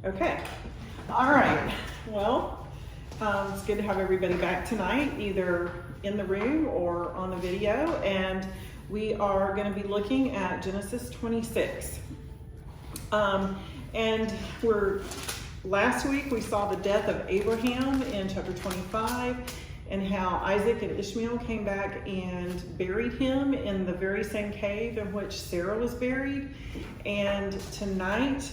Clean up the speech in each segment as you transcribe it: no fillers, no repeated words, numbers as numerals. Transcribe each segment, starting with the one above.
Okay. All right. Well, it's good to have everybody back tonight, either in the room or on the video. And we are going to be looking at Genesis 26. And last week we saw the death of Abraham in chapter 25 and how Isaac and Ishmael came back and buried him in the very same cave in which Sarah was buried. And tonight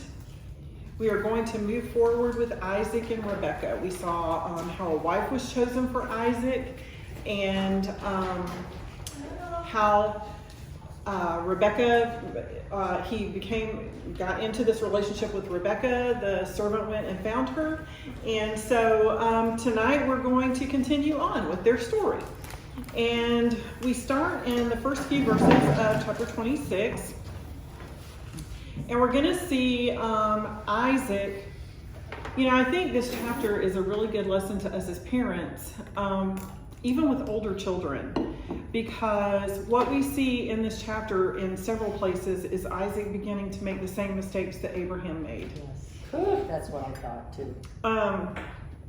we are going to move forward with Isaac and Rebekah. We saw how a wife was chosen for Isaac and how Rebekah, got into this relationship with Rebekah. The servant went and found her. And so tonight we're going to continue on with their story. And we start in the first few verses of chapter 26. And we're going to see Isaac. You know, I think this chapter is a really good lesson to us as parents, even with older children, because what we see in this chapter in several places is Isaac beginning to make the same mistakes that Abraham made. Yes. That's what I thought too.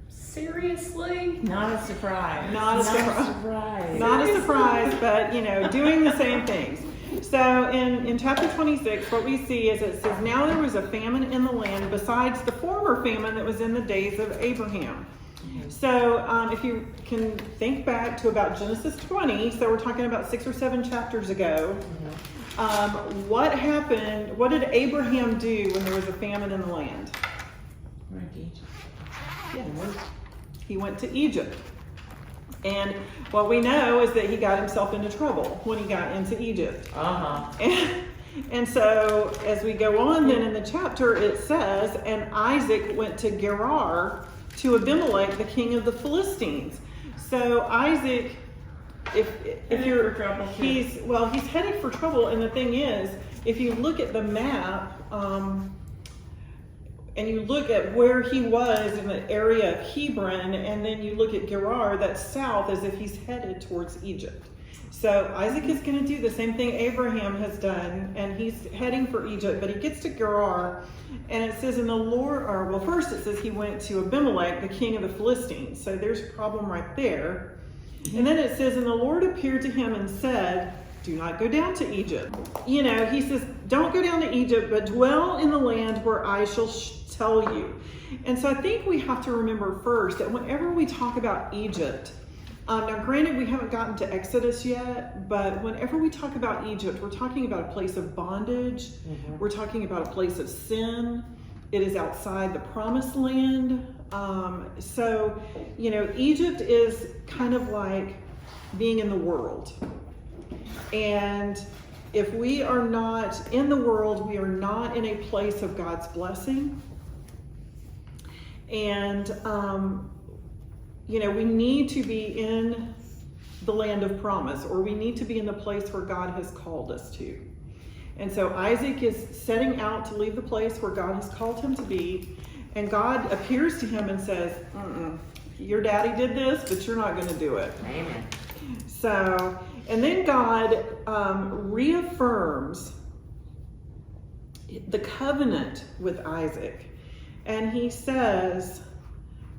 Seriously? Not a surprise. Not a surprise. Not a surprise, but, you know, doing the same things. So in chapter 26, what we see is it says, now there was a famine in the land besides the former famine that was in the days of Abraham. So if you can think back to about Genesis 20, so we're talking about 6 or 7 chapters ago, what happened, what did Abraham do when there was a famine in the land? Yes. He went to Egypt. And what we know is that he got himself into trouble when he got into Egypt. And so as we go on then in the chapter, it says, and Isaac went to Gerar to Abimelech, the king of the Philistines. So Isaac, he's headed for trouble. And the thing is, if you look at the map, and you look at where he was in the area of Hebron, and then you look at Gerar, that's south, as if he's headed towards Egypt. So Isaac is going to do the same thing Abraham has done, and he's heading for Egypt, but he gets to Gerar, and it says first it says he went to Abimelech, the king of the Philistines. So there's a problem right there. And then it says, and the Lord appeared to him and said, do not go down to Egypt. You know, he says, don't go down to Egypt, but dwell in the land where I shall tell you. And so I think we have to remember first that whenever we talk about Egypt, now granted we haven't gotten to Exodus yet, but whenever we talk about Egypt, we're talking about a place of bondage. We're talking about a place of sin. It is outside the promised land. So, you know, Egypt is kind of like being in the world. And if we are not in the world, we are not in a place of God's blessing. And, you know, we need to be in the land of promise, or we need to be in the place where God has called us to. And so Isaac is setting out to leave the place where God has called him to be. And God appears to him and says, your daddy did this, but you're not going to do it. Amen. So, and then God reaffirms the covenant with Isaac. And he says,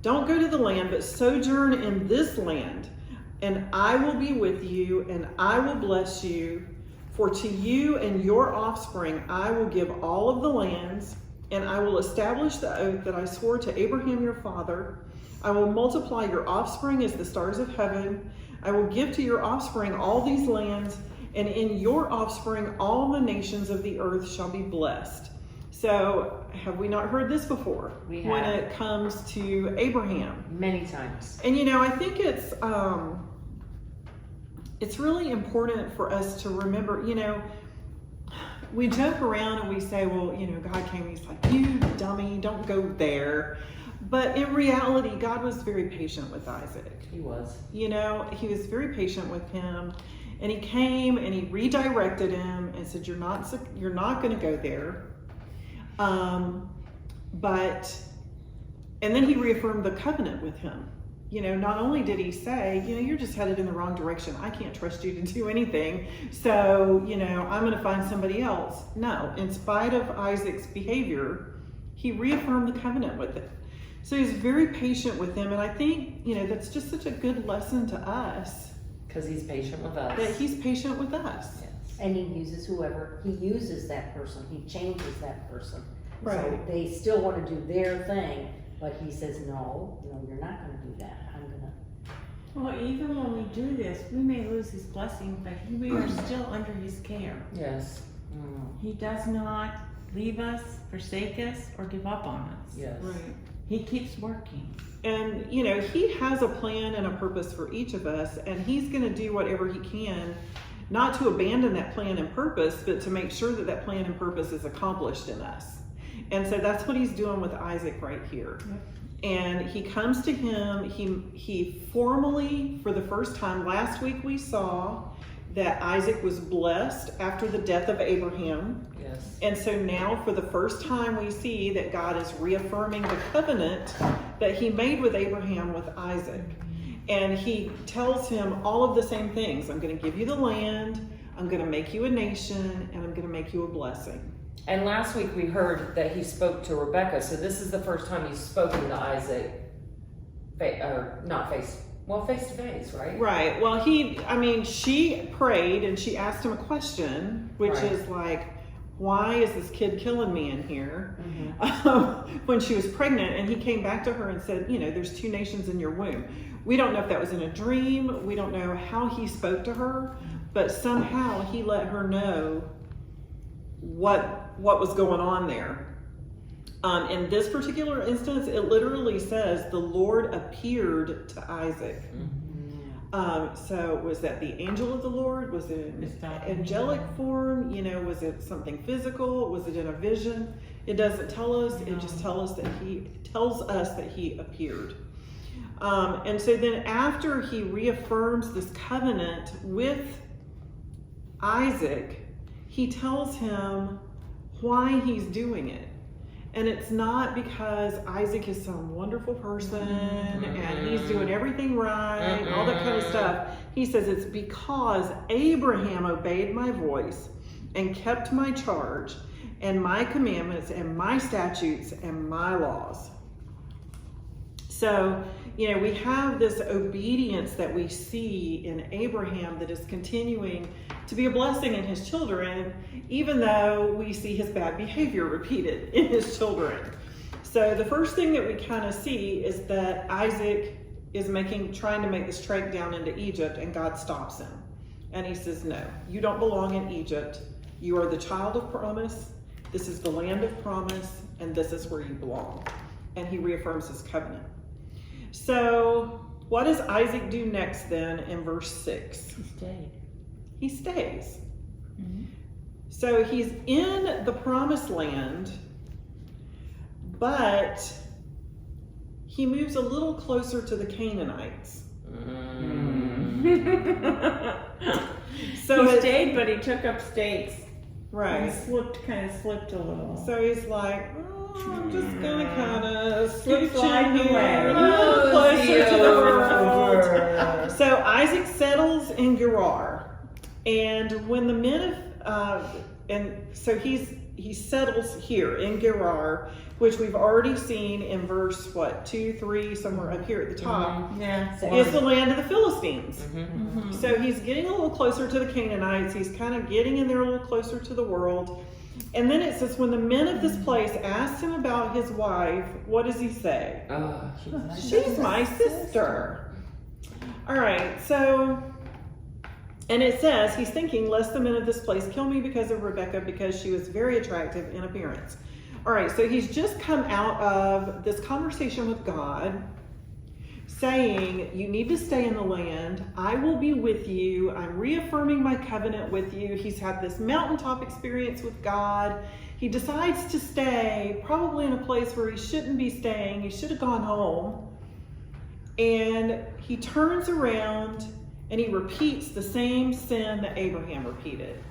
don't go to the land, but sojourn in this land, and I will be with you, and I will bless you. For to you and your offspring I will give all of the lands, and I will establish the oath that I swore to Abraham your father. I will multiply your offspring as the stars of heaven. I will give to your offspring all these lands, and in your offspring all the nations of the earth shall be blessed. So, have we not heard this before? We have. When it comes to Abraham. Many times. And you know, I think it's really important for us to remember, you know, we joke around and we say, well, you know, God came, he's like, you dummy, don't go there. But in reality, God was very patient with Isaac. He was. You know, he was very patient with him. And he came and he redirected him and said, you're not going to go there. And then he reaffirmed the covenant with him. You know, not only did he say, you know, you're just headed in the wrong direction. I can't trust you to do anything. So, you know, I'm going to find somebody else. No, in spite of Isaac's behavior, He reaffirmed the covenant with him. So he's very patient with them. And I think, you know, that's just such a good lesson to us. Because he's patient with us. That he's patient with us. Yes. And he uses whoever, he uses that person, he changes that person. So Right. they still want to do their thing, but he says, no, you're not gonna do that. I'm gonna, Well, even when we do this, we may lose his blessing, but we are still under his care. Yes. Mm. He does not leave us, forsake us, or give up on us. Yes. Right. He keeps working. And, you know, he has a plan and a purpose for each of us, and he's going to do whatever he can, not to abandon that plan and purpose, but to make sure that that plan and purpose is accomplished in us. And so that's what he's doing with Isaac right here. And he comes to him, he formally, for the first time, last week we saw that Isaac was blessed after the death of Abraham. Yes. And so now for the first time we see that God is reaffirming the covenant that he made with Abraham with Isaac. And he tells him all of the same things. I'm going to give you the land, I'm going to make you a nation, and I'm going to make you a blessing. And last week we heard that he spoke to Rebecca, so this is the first time he's spoken to Isaac, face to face, right? Right. Well, she prayed and she asked him a question, which Right. is like, why is this kid killing me in here? Mm-hmm. When she was pregnant, and he came back to her and said, you know, there's 2 nations in your womb. We don't know if that was in a dream. We don't know how he spoke to her, but somehow he let her know what was going on there. In this particular instance, it literally says the Lord appeared to Isaac. So was that the angel of the Lord? Was it an angelic form? You know, was it something physical? Was it in a vision? It doesn't tell us. It just tells us that he appeared. And so then after he reaffirms this covenant with Isaac, he tells him why he's doing it. And it's not because Isaac is some wonderful person and he's doing everything right, all that kind of stuff. He says it's because Abraham obeyed my voice and kept my charge and my commandments and my statutes and my laws. So, you know, we have this obedience that we see in Abraham that is continuing to be a blessing in his children, even though we see his bad behavior repeated in his children. So the first thing that we kind of see is that Isaac is trying to make this trek down into Egypt, and God stops him. And he says, no, you don't belong in Egypt. You are the child of promise. This is the land of promise, and this is where you belong. And he reaffirms his covenant. So what does Isaac do next then in verse 6? He stayed. He stays. So he's in the promised land, but he moves a little closer to the Canaanites. So he stayed, but he took up stakes. Right. He kind of slipped a little. So he's like, I'm just gonna kind of slip slide in here away. a little closer to the Over. world. So Isaac settles in Gerar, and when the men he settles here in Gerar, which we've already seen in verse 2, 3, somewhere up here at the top. Yeah. Is the land of the Philistines. Mm-hmm. So he's getting a little closer to the Canaanites. He's kind of getting in there a little closer to the world. And then it says, when the men of this place asked him about his wife, what does he say? She's my sister. All right, so, and it says, he's thinking, lest the men of this place kill me because of Rebecca, because she was very attractive in appearance. All right, so he's just come out of this conversation with God, saying, you need to stay in the land. I will be with you. I'm reaffirming my covenant with you. He's had this mountaintop experience with God. He decides to stay, probably in a place where he shouldn't be staying. He should have gone home. And he turns around and he repeats the same sin that Abraham repeated.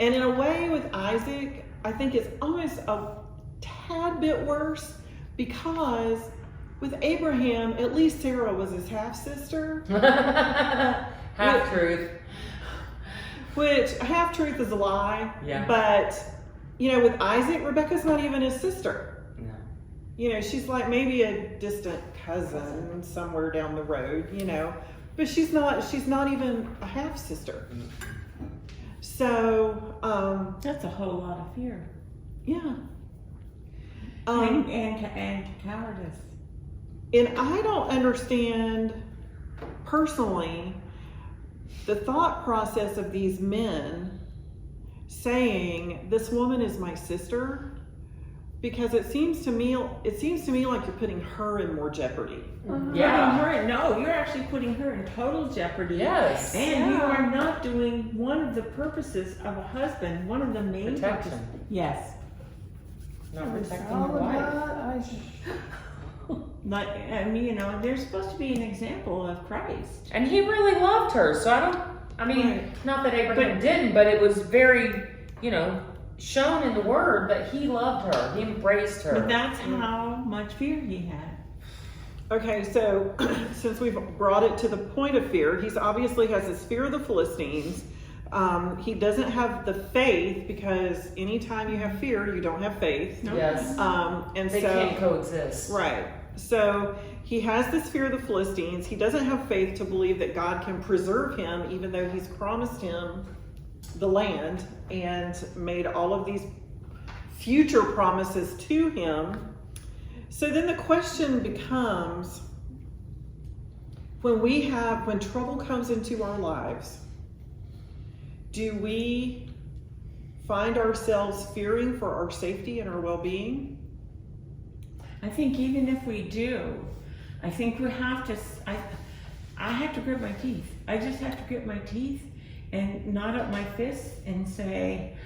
And in a way with Isaac, I think it's almost a tad bit worse, because with Abraham, at least Sarah was his half-sister. Half-truth. Which, half-truth is a lie. Yeah. But, you know, with Isaac, Rebecca's not even his sister. No. You know, she's like maybe a distant cousin somewhere down the road, you know, but she's not even a half sister. So, That's a whole lot of fear. yeah. And cowardice. And I don't understand personally the thought process of these men saying this woman is my sister, because it seems to me like you're putting her in more jeopardy. Yeah. You're actually putting her in total jeopardy. Yes. And you are not doing one of the purposes of a husband, one of the main Protection. purposes. Yes. Not protecting your wife. Like, I mean, you know, they're supposed to be an example of Christ. And he really loved her, so I mean, Right. not that Abraham didn't, but it was very, you know, shown in the word that he loved her. He embraced her. But that's how much fear he had. Okay, so since we've brought it to the point of fear, he's obviously has this fear of the Philistines. He doesn't have the faith, because anytime you have fear, you don't have faith. No. Yes. And They so, can't coexist. right. So he has this fear of the Philistines. He doesn't have faith to believe that God can preserve him, even though he's promised him the land and made all of these future promises to him. So then the question becomes, when trouble comes into our lives, do we find ourselves fearing for our safety and our well-being? I think even if we do, I think we have to, I have to grit my teeth. I just have to grit my teeth and knot up my fists and say,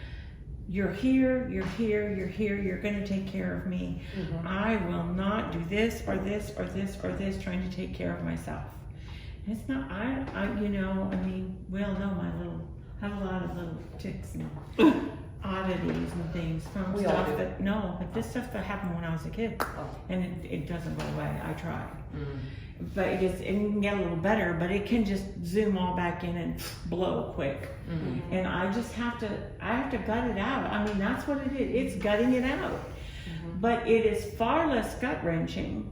you're here, you're here, you're here, you're going to take care of me. Mhm. I will not do this or this or this or this trying to take care of myself. It's not, you know, I mean, we all know I have a lot of little ticks and oddities and things from We all stuff do. but this stuff that happened when I was a kid. Oh. And it doesn't go away. I try. Mm. But it can get a little better, but it can just zoom all back in and blow quick. Mhm. And I have to gut it out. I mean, that's what it is. It's gutting it out. But it is far less gut wrenching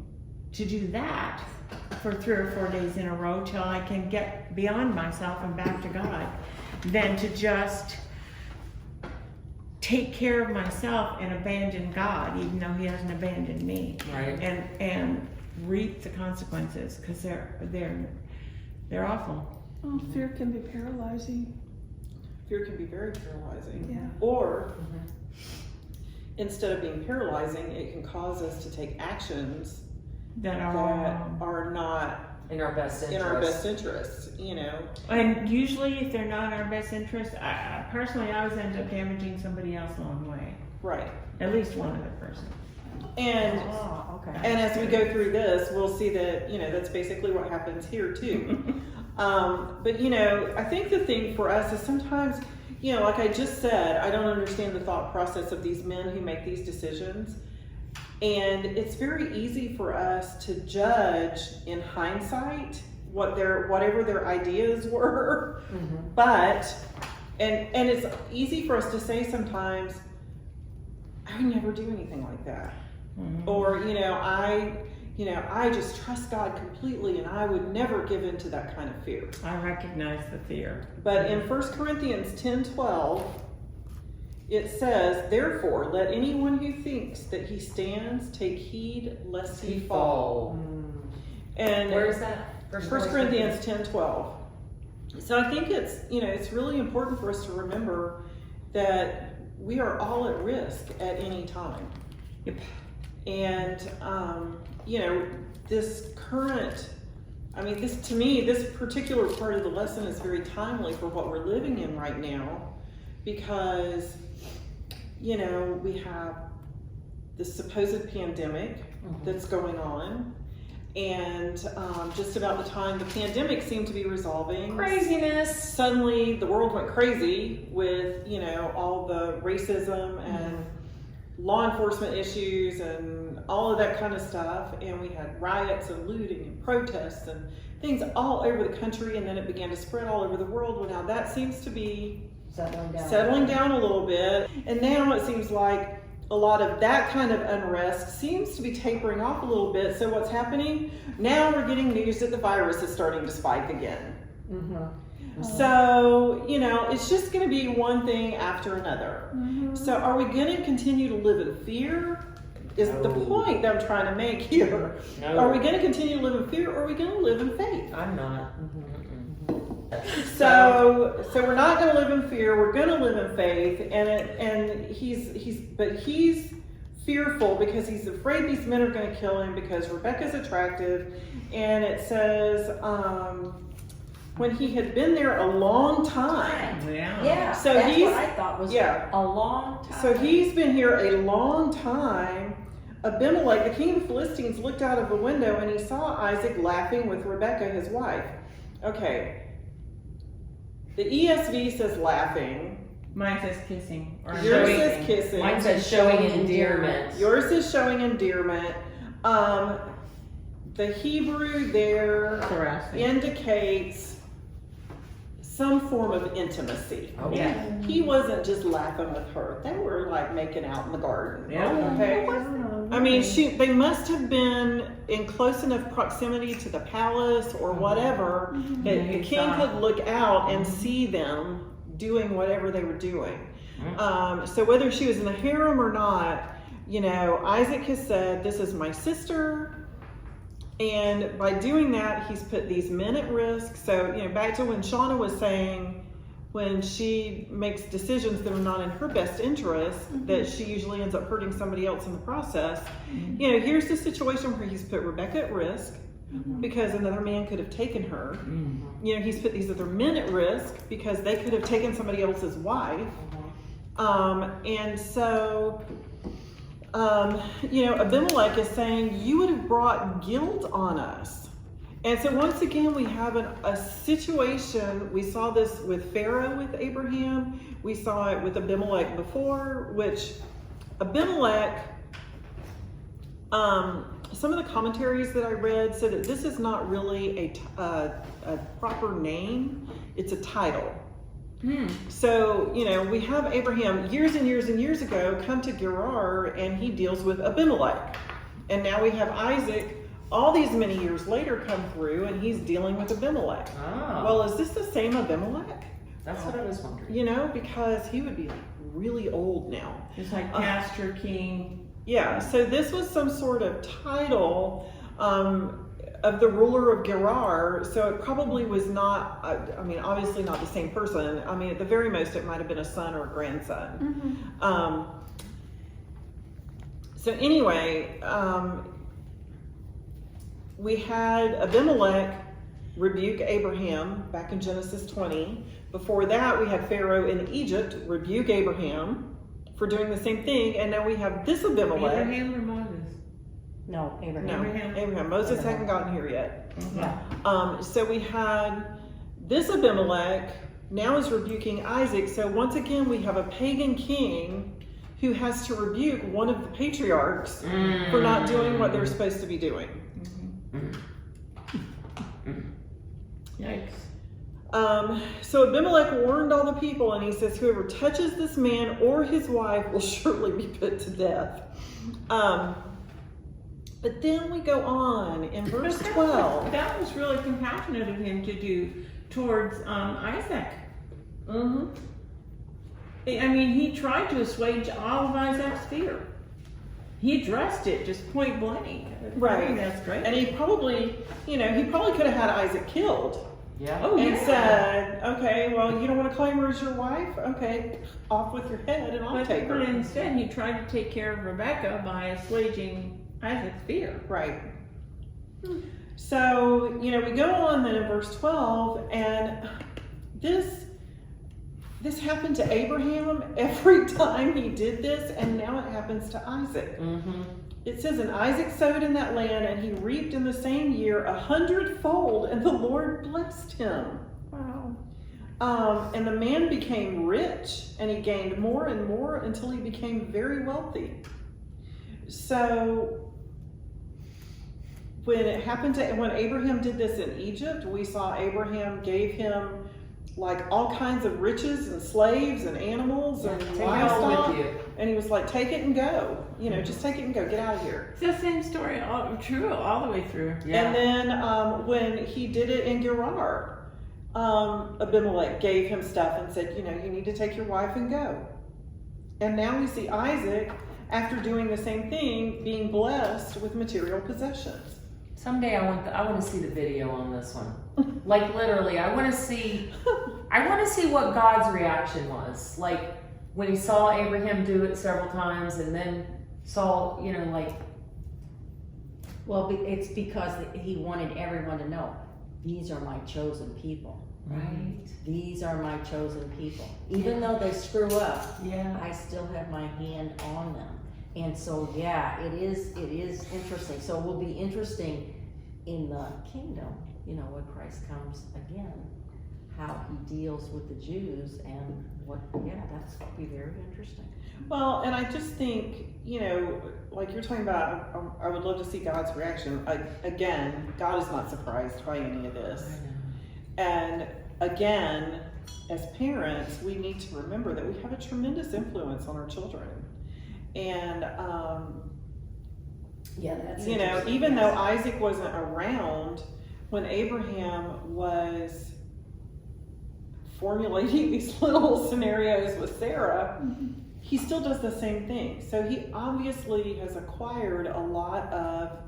to do that for 3 or 4 days in a row till I can get beyond myself and back to God than to just take care of myself and abandon God, even though He hasn't abandoned me. Right. And reap the consequences, because they're awful. Oh, fear can be paralyzing. Fear can be very paralyzing. Yeah. Or instead of being paralyzing, it can cause us to take actions That that are are not In our best interest. in our best interests, you know. and usually if they're not in our best interest, I personally always end up damaging somebody else along the way. Right. At least one other person. And Oh, okay. and as we go through this, we'll see that, you know, that's basically what happens here too. But, you know, I think the thing for us is sometimes, you know, like I just said, I don't understand the thought process of these men who make these decisions. And it's very easy for us to judge in hindsight whatever their ideas were. But, and it's easy for us to say sometimes, I would never do anything like that. Or, I just trust God completely and I would never give in to that kind of fear. I recognize the fear. But in 1 Corinthians 10:12, it says, therefore, let anyone who thinks that he stands take heed lest he fall. And Where is that? 1 Corinthians 10:12. So I think it's really important for us to remember that we are all at risk at any time. Yep. And, this particular part of the lesson is very timely for what we're living in right now, because, we have this supposed pandemic that's going on. And just about the time the pandemic seemed to be resolving, Craziness. suddenly the world went crazy with, all the racism and law enforcement issues and all of that kind of stuff. And we had riots and looting and protests and things all over the country. And then it began to spread all over the world. Well, now that seems to be Settling down. settling down a little bit. And now it seems like a lot of that kind of unrest seems to be tapering off a little bit. So what's happening? Now we're getting news that the virus is starting to spike again. So, you know, it's just going to be one thing after another. So are we going to continue to live in fear? Is the No. point that I'm trying to make here. No. Are we going to continue to live in fear, or are we going to live in faith? I'm not. So we're not going to live in fear. We're going to live in faith, and he's fearful because he's afraid these men are going to kill him because Rebecca's attractive, and it says when he had been there a long time. Yeah. Yeah, So that's he's- what I thought was yeah. a long time. So he's been here a long time. Abimelech, the king of the Philistines, looked out of the window and he saw Isaac laughing with Rebekah, his wife. Okay. The ESV says laughing. Mine says kissing. Or Yours showing. says kissing. Mine says showing endearment. Yours is showing endearment. The Hebrew there Caressing. indicates some form of intimacy. Oh, Yeah. He wasn't just laughing with her. They were like making out in the garden. Yeah. Okay. I mean, they must have been in close enough proximity to the palace or whatever that the king could look out and see them doing whatever they were doing. So whether she was in the harem or not, you know, Isaac has said, "This is my sister." And by doing that, he's put these men at risk. So, you know, back to when Shauna was saying, when she makes decisions that are not in her best interest, that she usually ends up hurting somebody else in the process. You know, here's the situation where he's put Rebecca at risk because another man could have taken her. You know, he's put these other men at risk because they could have taken somebody else's wife. And so, you know, Abimelech is saying, you would have brought guilt on us. And so once again, we have a situation. We saw this with Pharaoh with Abraham. We saw it with Abimelech before, which Abimelech, some of the commentaries that I read said that this is not really a proper name. It's a title. So, you know, we have Abraham years and years and years ago come to Gerar and he deals with Abimelech. And now we have Isaac all these many years later come through and he's dealing with Abimelech. Oh, Well, is this the same Abimelech? that's what I was wondering. You know, because he would be like really old now. Just like Pastor King. Yeah, so this was some sort of title of the ruler of Gerar, so it probably was not, I mean, obviously not the same person. I mean, at the very most, it might have been a son or a grandson. So anyway, we had Abimelech rebuke Abraham back in Genesis 20. Before that, we had Pharaoh in Egypt rebuke Abraham for doing the same thing, and now we have this Abimelech. Abraham or Moses? No, No, Abraham. Abraham. Moses hadn't gotten here yet. Yeah. So we had this Abimelech now is rebuking Isaac. So once again, we have a pagan king who has to rebuke one of the patriarchs for not doing what they're supposed to be doing. Yikes. So Abimelech warned all the people and he says, whoever touches this man or his wife will surely be put to death. But then we go on in verse 12. That was really compassionate of him to do towards Isaac. I mean, he tried to assuage all of Isaac's fear. He addressed it just point blank. Right. I think that's great. And he probably, you know, he probably could have had Isaac killed. Yeah. Oh, And yeah. said, okay, well, you don't want to claim her as your wife? Okay, off with your head and I'll take But her. instead, he tried to take care of Rebecca by assuaging Isaac's fear. Right. So, you know, we go on then in verse 12, and this happened to Abraham every time he did this, and now it happens to Isaac. It says, and Isaac sowed in that land, and he reaped in the same year 100-fold, and the Lord blessed him. Wow. And the man became rich, and he gained more and more until he became very wealthy. So when Abraham did this in Egypt, we saw Abraham gave him like all kinds of riches and slaves and animals and Take it all livestock. with you. And he was like, take it and go. You know, just take it and go. Get out of here. It's the same story, true, all the way through. And then when he did it in Gerar, Abimelech gave him stuff and said, you know, you need to take your wife and go. And now we see Isaac, after doing the same thing, being blessed with material possessions. Someday I want to see the video on this one. Like literally, I want to see what God's reaction was. Like when he saw Abraham do it several times, and then saw, you know, like. Well, it's because he wanted everyone to know, these are my chosen people. Right. These are my chosen people. Even though they screw up, Yeah. I still have my hand on them. And so, yeah, it is interesting. So it will be interesting in the kingdom, you know, when Christ comes again, how he deals with the Jews and what, yeah, that's going to be very interesting. Well, and I just think, you know, like you're talking about, I would love to see God's reaction. Again, God is not surprised by any of this. And again, as parents, we need to remember that we have a tremendous influence on our children. And, Yeah, that's you know, interesting, even yes. though Isaac wasn't around when Abraham was formulating these little scenarios with Sarah, he still does the same thing. So he obviously has acquired a lot of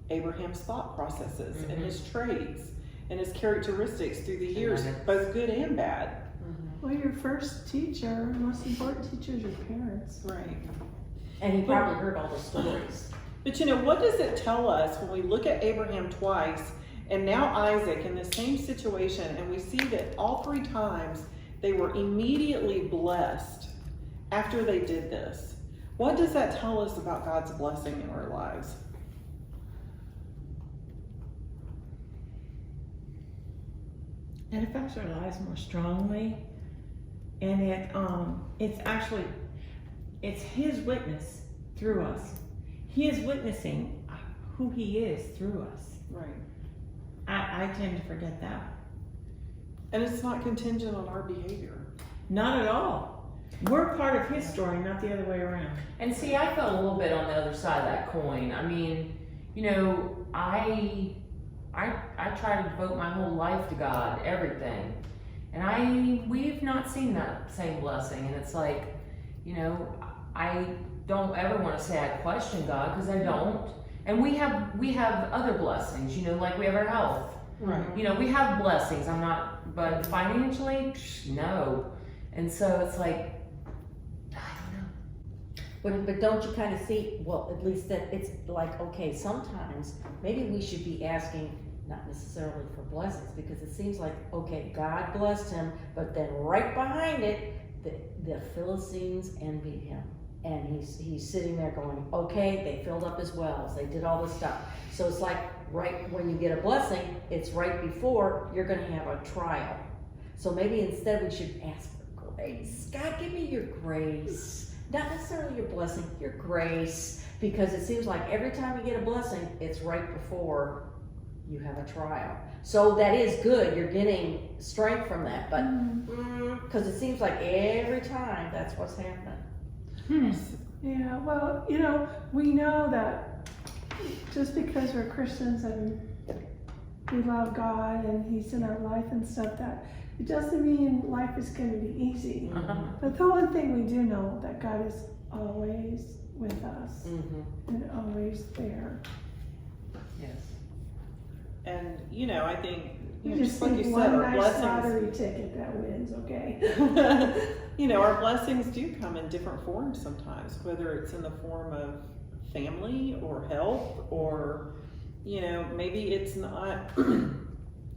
Abraham's thought processes and his traits and his characteristics through the years, both good and bad. Well, your first teacher, most important teacher is your parents. Right. And he probably heard all the stories. But you know, what does it tell us when we look at Abraham twice and now Isaac in the same situation, and we see that all three times they were immediately blessed after they did this? What does that tell us about God's blessing in our lives? It affects our lives more strongly, and it's his witness through us. He is witnessing who he is through us. Right. I tend to forget that. And it's not contingent on our behavior. Not at all. We're part of his story, not the other way around. And see, I felt a little bit on the other side of that coin. I mean, you know, I try to devote my whole life to God, everything. And we've not seen that same blessing. And it's like, you know, I don't ever want to say I question God, because I don't. And we have other blessings, you know, like we have our health. Right. You know, we have blessings. But financially, no. And so it's like, I don't know. But don't you kind of see, well, at least that it's like, okay, sometimes maybe we should be asking, not necessarily for blessings, because it seems like, okay, God blessed him, but then right behind it, the Philistines envied him. And he's sitting there going, okay, they filled up his wells, they did all this stuff. So it's like, right when you get a blessing, it's right before you're going to have a trial. So maybe instead we should ask for grace. God, give me your grace. Not necessarily your blessing, your grace. Because it seems like every time you get a blessing, it's right before you have a trial. So that is good, you're getting strength from that. But, because it seems like every time that's what's happening. Yeah, well, you know, we know that just because we're Christians and we love God and he's in our life and stuff, that it doesn't mean life is going to be easy. But the one thing we do know, that God is always with us and always there. Yes. And, you know, I think, You know, just like you think said, one our nice blessings, lottery ticket that wins, okay? you know, our blessings do come in different forms sometimes, whether it's in the form of family or health, or, you know, maybe it's not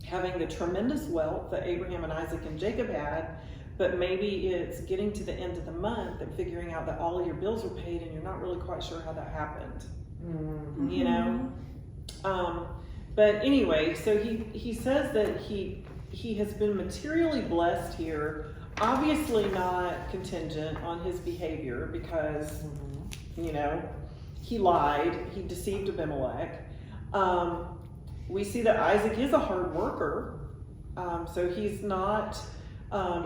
having the tremendous wealth that Abraham and Isaac and Jacob had, but maybe it's getting to the end of the month and figuring out that all of your bills are paid and you're not really quite sure how that happened. You know? But anyway, so he says that he has been materially blessed here, obviously not contingent on his behavior, because, you know, he lied, he deceived Abimelech. We see that Isaac is a hard worker. So he's not,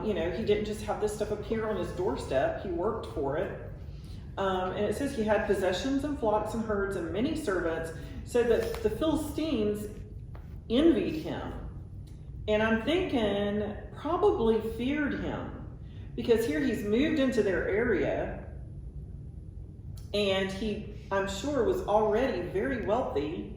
he didn't just have this stuff appear on his doorstep. He worked for it. And it says he had possessions and flocks and herds and many servants, so that the Philistines envied him. And I'm thinking probably feared him, because here he's moved into their area, and he, I'm sure, was already very wealthy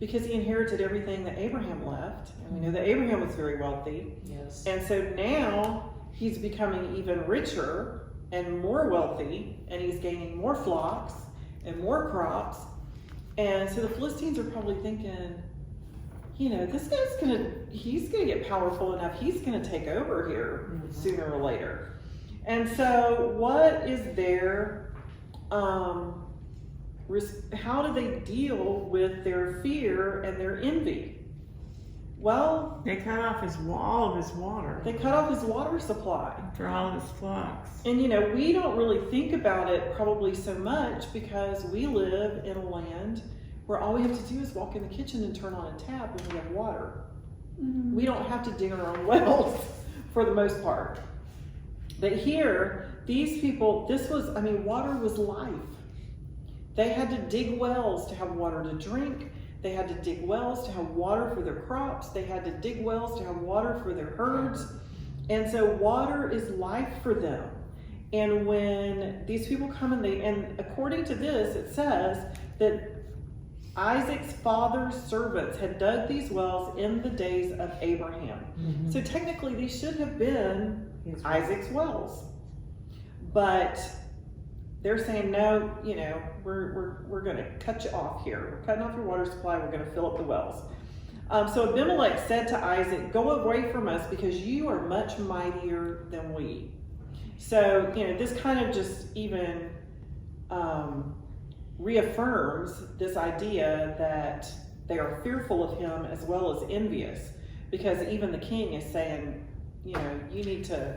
because he inherited everything that Abraham left. And we know that Abraham was very wealthy. Yes. And so now he's becoming even richer and more wealthy, and he's gaining more flocks and more crops. And so the Philistines are probably thinking, this guy's he's gonna get powerful enough, he's gonna take over here sooner or later. And so what is their, how do they deal with their fear and their envy? Well, They cut off all of his water they cut off his water supply. for all of his flocks. And we don't really think about it probably so much because we live in a land where all we have to do is walk in the kitchen and turn on a tap and we have water. Mhm. We don't have to dig our own wells for the most part. But here, these people, water was life. They had to dig wells to have water to drink. They had to dig wells to have water for their crops. They had to dig wells to have water for their herds. And so water is life for them. And when these people come and according to this, it says that Isaac's father's servants had dug these wells in the days of Abraham. Mhm. So technically these should have been His Isaac's wells. But they're saying, no, we're going to cut you off here. We're cutting off your water supply. We're going to fill up the wells. So Abimelech said to Isaac, go away from us because you are much mightier than we. So, this kind of just even reaffirms this idea that they are fearful of him as well as envious, because even the king is saying, you need to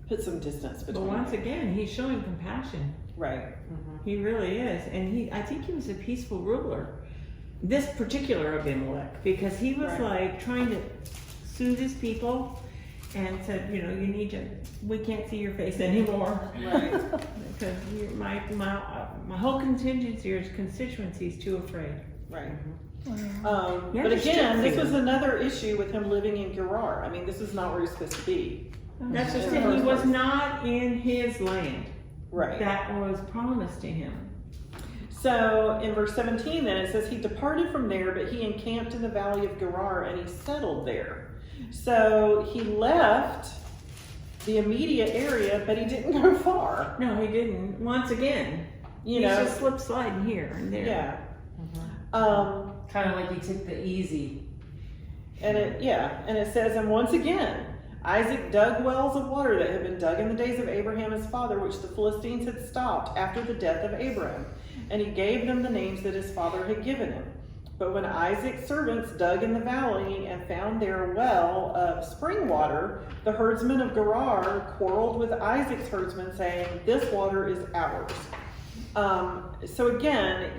put some distance But between once you. again, he's showing compassion. Right. He really is. And I think he was a peaceful ruler. This particular Abimelech, because he was Right. like trying to soothe his people and said, we can't see your face anymore. Right. Because my whole constituency is too afraid. Right. Wow. Yeah, But just again, this fear. was another issue with him living in Gerar. I mean, this is not where he's supposed to be. That's just In the it. He first was place. not in his land. Right. That was promised to him. So in verse 17 then it says he departed from there, but he encamped in the valley of Gerar and he settled there. So he left the immediate area, but he didn't go far. No, he didn't. Once again, You he's know? just slip sliding here and there. Yeah. Mhm. Kind of like he took the easy. And it says, and once again, Isaac dug wells of water that had been dug in the days of Abraham his father, which the Philistines had stopped after the death of Abraham. And he gave them the names that his father had given him. But when Isaac's servants dug in the valley and found there a well of spring water, the herdsmen of Gerar quarreled with Isaac's herdsmen, saying, this water is ours. So again,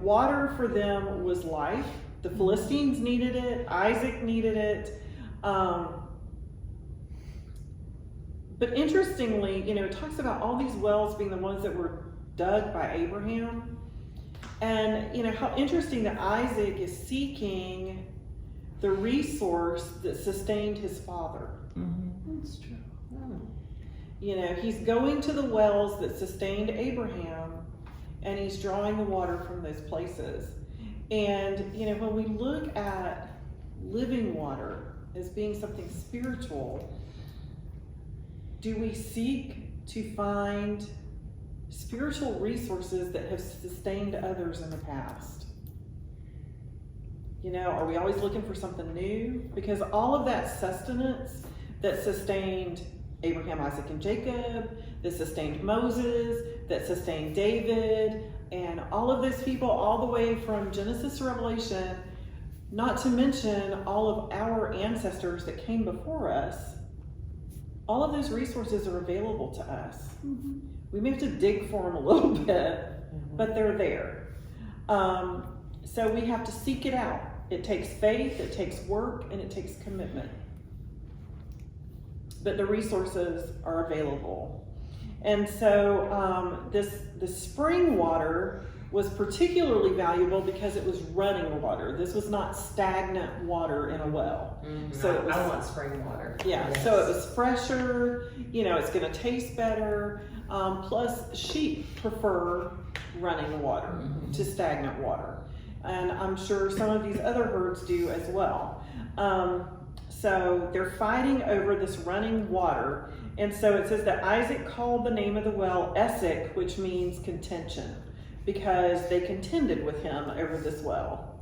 water for them was life. The Philistines needed it. Isaac needed it. But interestingly, it talks about all these wells being the ones that were dug by Abraham. And, how interesting that Isaac is seeking the resource that sustained his father. Mm-hmm. That's true. He's going to the wells that sustained Abraham, and he's drawing the water from those places. And, when we look at living water as being something spiritual, do we seek to find spiritual resources that have sustained others in the past? Are we always looking for something new? Because all of that sustenance that sustained Abraham, Isaac, and Jacob, that sustained Moses, that sustained David, and all of those people all the way from Genesis to Revelation, not to mention all of our ancestors that came before us, all of those resources are available to us. Mhm. We may have to dig for them a little bit, but they're there. So we have to seek it out. It takes faith, it takes work, and it takes commitment. but the resources are available. And so the spring water was particularly valuable because it was running water. This was not stagnant water in a well. So it was, I want spring water. yeah, Yes. so it was fresher, it's gonna taste better. Plus sheep prefer running water to stagnant water. And I'm sure some of these other herds do as well. So they're fighting over this running water. And so it says that Isaac called the name of the well Esek, which means contention, because they contended with him over this well.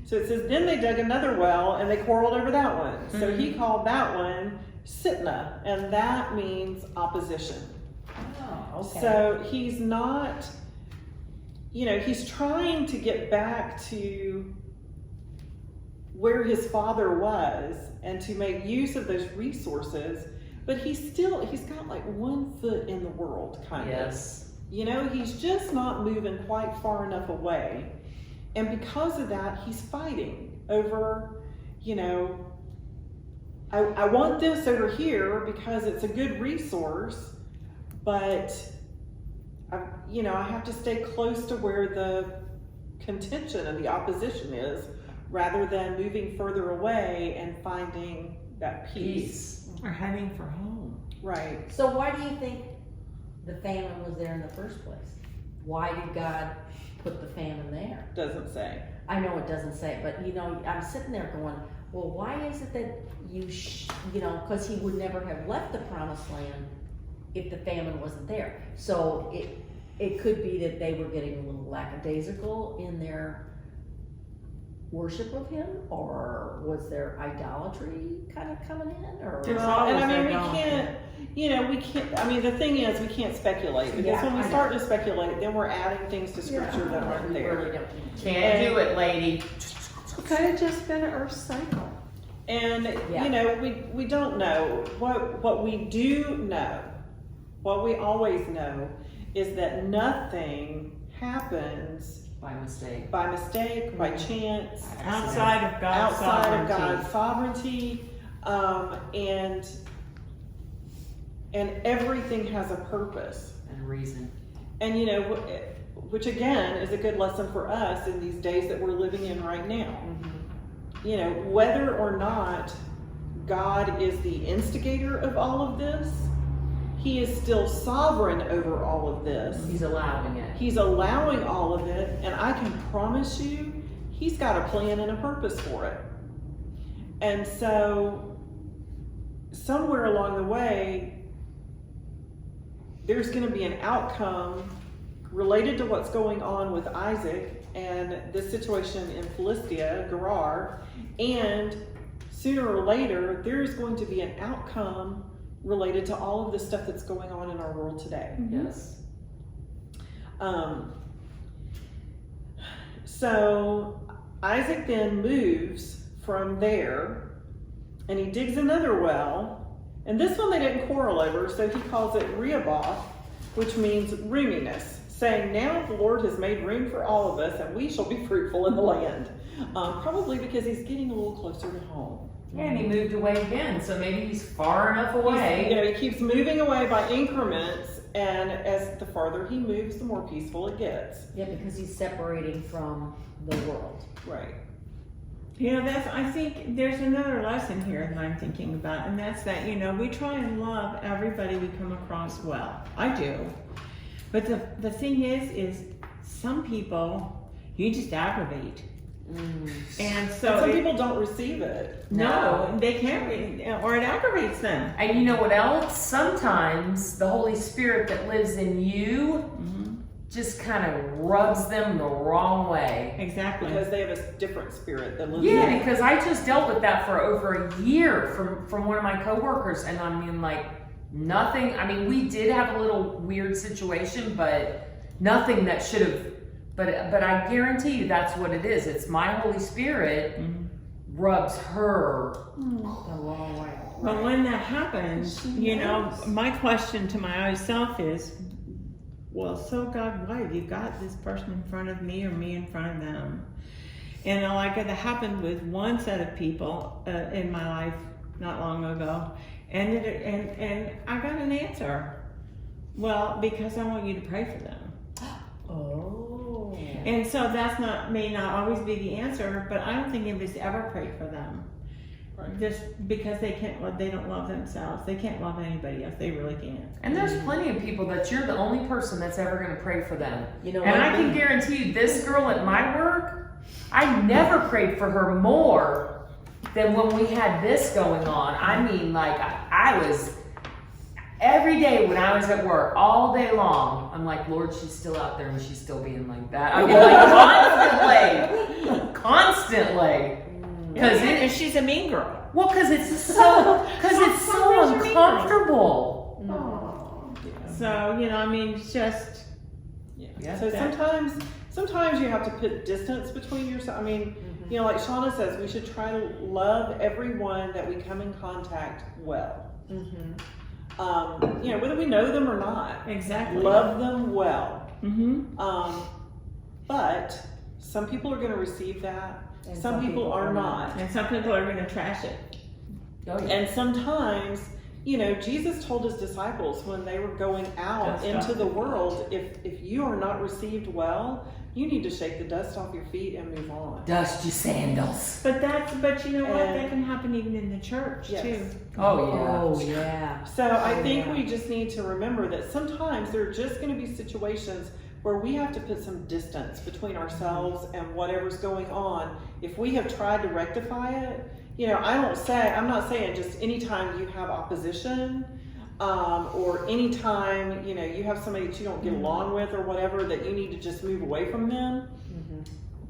So it says, then they dug another well and they quarreled over that one. So he called that one Sitnah, and that means opposition. Oh, okay. So he's not, he's trying to get back to where his father was and to make use of those resources, but he's got like 1 foot in the world, kind Yes. of. He's just not moving quite far enough away. And because of that, he's fighting over, I want this over here because it's a good resource, but I have to stay close to where the contention and the opposition is, rather than moving further away and finding that peace. Or heading for home. Right. So why do you think the famine was there in the first place? Why did God put the famine there? Doesn't say. I know it doesn't say, but I'm sitting there going, well, why is it that because he would never have left the promised land if the famine wasn't there. So it could be that they were getting a little lackadaisical in their worship of him, or was there idolatry kind of coming in, or? There's Well, always and idolatry. we can't, the thing is, we can't speculate, because Yeah, when we I start to speculate, then we're adding things to scripture that aren't We there. really don't. Can't do it, lady. It could have just been an earth cycle. And, Yeah. we don't know. What we do know, what we always know, is that nothing happens By mistake. by mistake, by chance, Outside of God's outside of sovereignty. God's sovereignty, and everything has a purpose. And reason. And which again is a good lesson for us in these days that we're living in right now. Whether or not God is the instigator of all of this, He is still sovereign over all of this. He's allowing it. He's allowing all of it, and I can promise you, He's got a plan and a purpose for it. And so, somewhere along the way, there's going to be an outcome related to what's going on with Isaac and this situation in Philistia, Gerar, and sooner or later, there's going to be an outcome related to all of the stuff that's going on in our world today. Yes. So Isaac then moves from there, and he digs another well, and this one they didn't quarrel over, so he calls it Rehoboth, which means roominess, saying, now the Lord has made room for all of us, and we shall be fruitful in the land. Probably because he's getting a little closer to home. And he moved away again, so maybe he's far enough away. He keeps moving away by increments, and as the farther he moves, the more peaceful it gets. Yeah, because he's separating from the world. Right. I think there's another lesson here that I'm thinking about, and that's that, we try and love everybody we come across well. I do. But the thing is some people, you just aggravate. And so Some people don't receive it. No, they can't read, or it aggravates them. And you know what else? Sometimes the Holy Spirit that lives in you just kind of rubs them the wrong way. Exactly. Because they have a different spirit that lives Yeah, in. because I just dealt with that for over a year from one of my coworkers, and nothing. We did have a little weird situation, but nothing that should have. But I guarantee you that's what it is. It's my Holy Spirit rubs her The wrong way. But when that happens, my question to my own self is, well, so God, why have you got this person in front of me or me in front of them? And like that happened with one set of people in my life not long ago, And I got an answer. Well, because I want you to pray for them. Oh. And so may not always be the answer, but I don't think anybody's ever prayed for them. Right. Just because they don't love themselves. They can't love anybody else. They really can't. And there's plenty of people that you're the only person that's ever going to pray for them. You know And what? I can guarantee you, this girl at my work, I never prayed for her more than when we had this going on. I mean, like, I was, every day when I was at work, all day long, I'm like, Lord, she's still out there and she's still being like that. I mean, like, constantly. Because And she's a mean girl. well, because it's so uncomfortable. Oh. So, I mean, it's just, Yeah. So sometimes you have to put distance between yourself. I mean, like Shauna says, we should try to love everyone that we come in contact well. Whether we know them or not, exactly. love them well. Mm-hmm. But some people are going to receive that. And Some people are not. And some people are going to trash it. Oh, yeah. And sometimes, Jesus told his disciples when they were going out Dust into off the your world, if you are not received well, you need to shake the dust off your feet and move on. Dust your sandals. But you know what? And- That can happen even in the church Yes. too. Oh, yeah. Oh, yeah. So I think yeah. we just need to remember that sometimes there are just going to be situations where we have to put some distance between ourselves and whatever's going on. If we have tried to rectify it, I'm not saying just anytime you have opposition, or anytime, you have somebody that you don't get along with or whatever, that you need to just move away from them.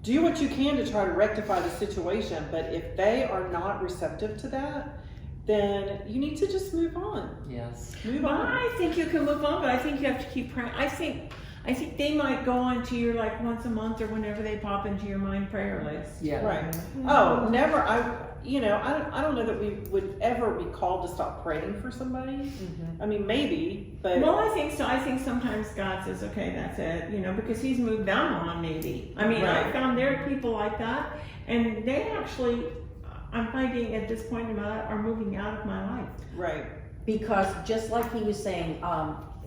Do what you can to try to rectify the situation, but if they are not receptive to that, then you need to just move on. Yes. Move Well, on. I think you can move on, but I think you have to keep praying. I think they might go onto your like once a month or whenever they pop into your mind prayer list. Yeah. Right. Oh, never. I don't know that we would ever be called to stop praying for somebody. I mean, maybe, but Well, I think so. I think sometimes God says, "Okay, that's it," because He's moved on. Maybe. I mean, Right. I found there are people like that, and they actually, I'm finding at this point in my life, are moving out of my life. right. Because just like he was saying,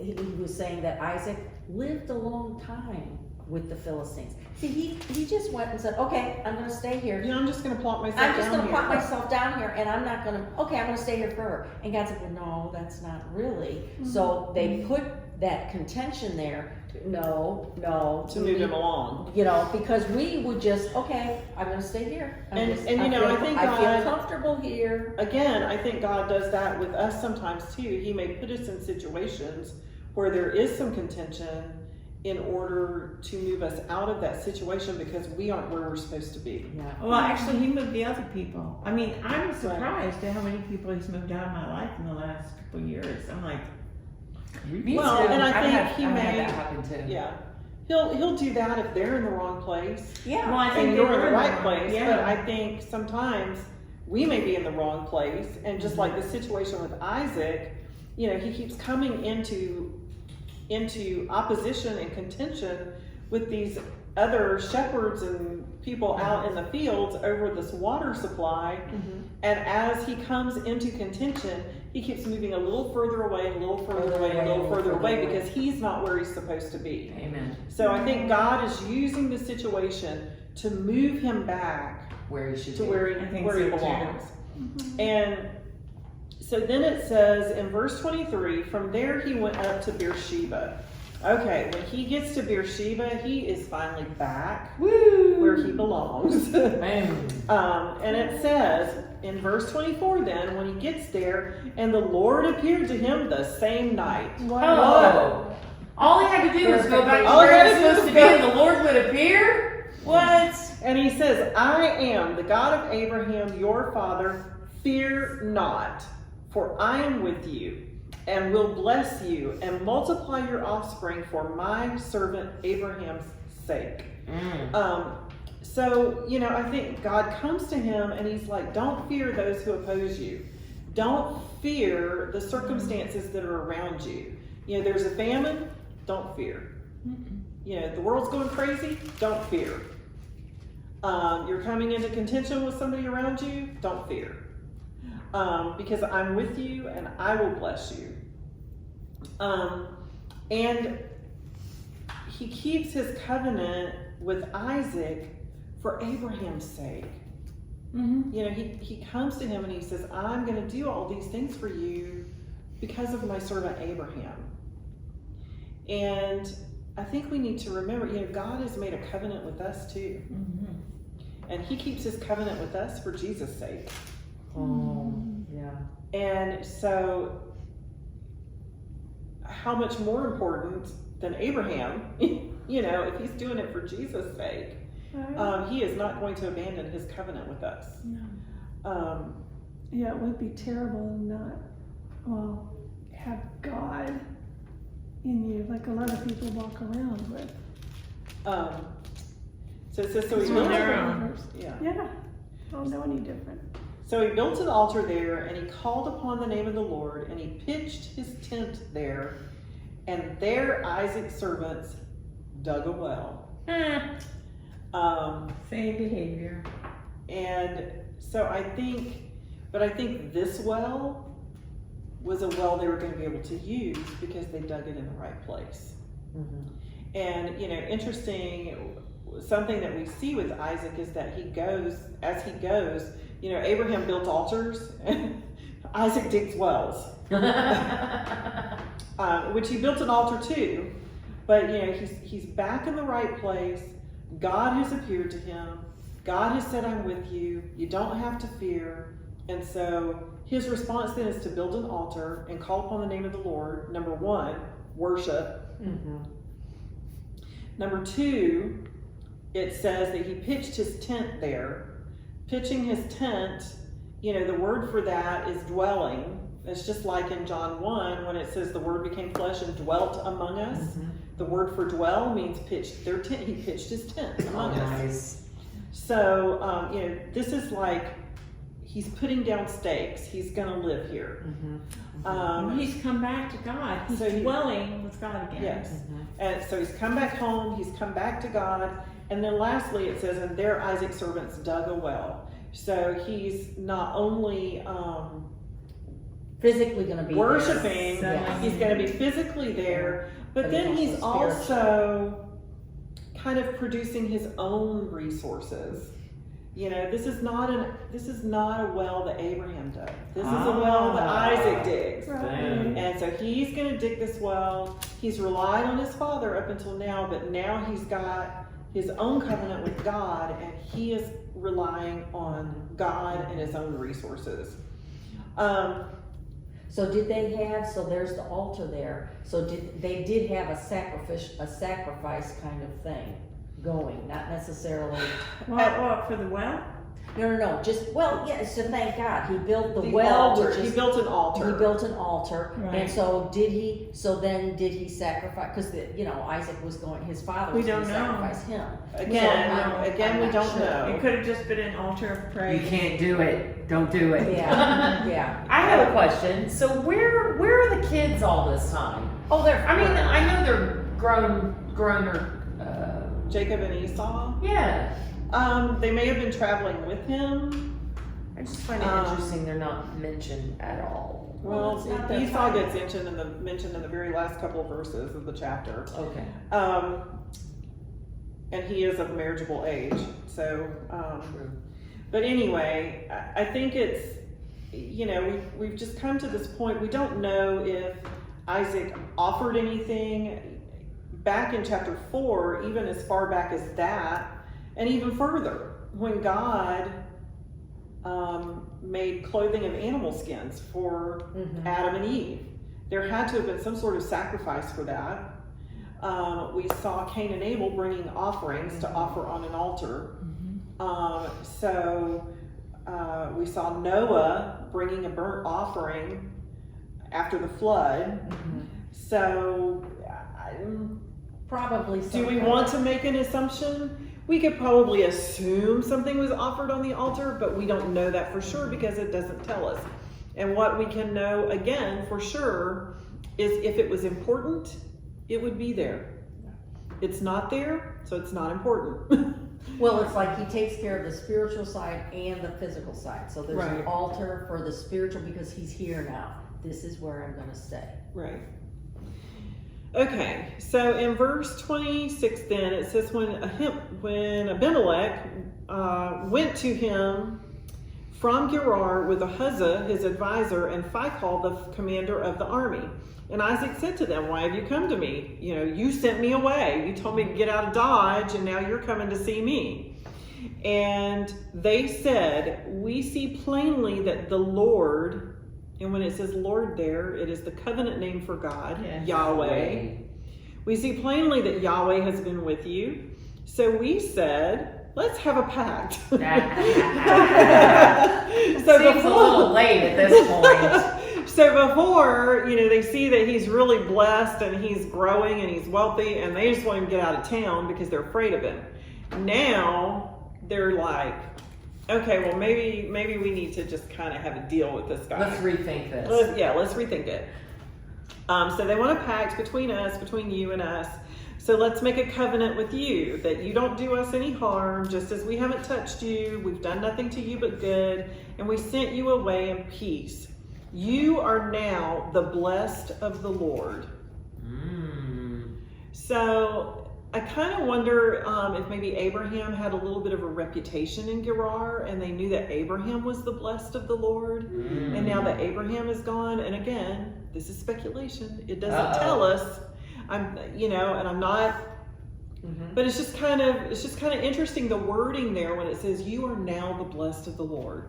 he was saying that Isaac lived a long time with the Philistines. See, he just went and said, okay, I'm gonna stay here. I'm just going to plop myself I'm just down gonna here. pop myself down here and I'm gonna stay here forever. And God said, well, no, that's not really. So they put that contention there, no, to move him along. because we would just, okay, I'm gonna stay here. And I think I God- feel comfortable here. Again, I think God does that with us sometimes too. He may put us in situations where there is some contention in order to move us out of that situation because we aren't where we're supposed to be. Yeah. Well, actually, He moved the other people. I mean, I'm surprised at how many people He's moved out of my life in the last couple of years. I'm like, Me Well, too. and I think I've he had may- that happen too. Yeah. He'll do that if they're in the wrong place. Yeah. well, I think And they you're in were the right wrong. place, Yeah. but I think sometimes we may be in the wrong place, and just like the situation with Isaac, he keeps coming into opposition and contention with these other shepherds and people out in the fields over this water supply, and as he comes into contention, he keeps moving a little further away, a little further away, a little further away, because he's not where he's supposed to be. Amen. So I think God is using the situation to move him back Where he should to be. where I think he so, too. belongs. And so then it says in verse 23, from there he went up to Beersheba. Okay, when he gets to Beersheba, he is finally back where he belongs. Boom. And it says in verse 24 then, when he gets there, and the Lord appeared to him the same night. Oh. All he had to do was go back to All he where had he to was do supposed to was be go- and the Lord would appear? What? And he says, I am the God of Abraham, your father. Fear not, for I am with you, and will bless you, and multiply your offspring for my servant Abraham's sake. So, I think God comes to him and he's like, don't fear those who oppose you. Don't fear the circumstances that are around you. There's a famine, don't fear. The world's going crazy, don't fear. You're coming into contention with somebody around you, don't fear. because I'm with you and I will bless you. And he keeps his covenant with Isaac for Abraham's sake. Mm-hmm. You know, he comes to him and he says, I'm going to do all these things for you because of my servant Abraham. And I think we need to remember, you know, God has made a covenant with us too. Mm-hmm. And he keeps his covenant with us for Jesus' sake. Oh, yeah. And so, how much more important than Abraham, you know, if he's doing it for Jesus' sake, Right? he is not going to abandon his covenant with us. No. Yeah, it would be terrible to not, well, have God in you, like a lot of people walk around with. So it says, so he It's on built, their own. yeah. Yeah, I don't know any different. So he built an altar there, and he called upon the name of the Lord, and he pitched his tent there, and there Isaac's servants dug a well. Same behavior. And so I think this well was a well they were going to be able to use because they dug it in the right place. Mhm. And, you know, interesting, something that we see with Isaac is that as he goes, you know, Abraham built altars and Isaac digs wells, which he built an altar too. But, you know, he's back in the right place. God has appeared to him. God has said, I'm with you. You don't have to fear. And so his response then is to build an altar and call upon the name of the Lord. Number one, worship. Mhm. Number two, it says that he pitched his tent there. Pitching his tent, you know, the word for that is dwelling. It's just like in John 1 when it says the word became flesh and dwelt among us. Mhm. The word for dwell means pitch their tent. He pitched his tent among us. Nice. So, you know, this is like he's putting down stakes. He's going to live here. Mhm. He's come back to God. He's So he- dwelling with God again. Yes. Mhm. And so he's come back home. He's come back to God. And then lastly, it says, and there Isaac's servants dug a well. So he's not only Physically gonna be there. worshiping, Yeah. he's going to be physically there, but But then he's he's also also kind of producing his own resources. You know, this is not a well that Abraham dug. This is a well that Isaac digs. Right. And so he's going to dig this well. He's relied on his father up until now, but now he's got his own covenant with God, and he is relying on God and his own resources. So did they have, so there's the altar there, so they did have a sacrifice kind of thing going, not necessarily, What, for the well? no, just, well, yes, to thank God, he built the The well, altar. which He is, built an he altar. built an altar, Right. and so did he sacrifice, because, you know, Isaac was going, his father We was going don't to know. sacrifice him. Again, I'm we not don't sure. know. It could have just been an altar of praise. You can't do it. Don't do it. Yeah. I have a question. So where are the kids all this time? Oh, they're, I mean, I know they're grown or Jacob and Esau. yeah. They may have been traveling with him. I just find it interesting they're not mentioned at all. Well, it's not their Esau father. gets mentioned in the very last couple of verses of the chapter. Okay. And he is of marriageable age. So, but anyway, I think it's, you know, we've just come to this point. We don't know if Isaac offered anything back in chapter 4, even as far back as that, and even further, when God made clothing of animal skins for Mhm. Adam and Eve. There had to have been some sort of sacrifice for that. We saw Cain and Abel bringing offerings to offer on an altar. We saw Noah bringing a burnt offering after the flood. Mhm. So, Probably do we something. want to make an assumption? We could probably assume something was offered on the altar, but we don't know that for sure because it doesn't tell us. And what we can know, again, for sure, is if it was important, it would be there. It's not there, so it's not important. Well, it's like he takes care of the spiritual side and the physical side. So there's Right. an altar for the spiritual because he's here now. This is where I'm gonna stay. Right. Okay, so in verse 26 then, it says, when Abimelech went to him from Gerar with Ahuzah, his advisor, and Phicol, the commander of the army. And Isaac said to them, why have you come to me? You know, you sent me away. You told me to get out of Dodge, and now you're coming to see me. And they said, we see plainly that the Lord, and when it says Lord there, it is the covenant name for God, Yes. Yahweh. We see plainly that Yahweh has been with you. So we said, let's have a pact. Seems a little late at this point. So before, you know, they see that he's really blessed and he's growing and he's wealthy, and they just want him to get out of town because they're afraid of him. Now they're like, okay, well maybe we need to just kind of have a deal with this guy. Let's rethink this. Let's rethink it. So they want a pact between you and us. So let's make a covenant with you that you don't do us any harm, just as we haven't touched you. We've done nothing to you but good, and we sent you away in peace. You are now the blessed of the Lord. So I kind of wonder if maybe Abraham had a little bit of a reputation in Gerar, and they knew that Abraham was the blessed of the Lord. And now that Abraham is gone, and again, this is speculation. It doesn't tell us. And I'm not. But it's just kind of interesting, the wording there when it says you are now the blessed of the Lord.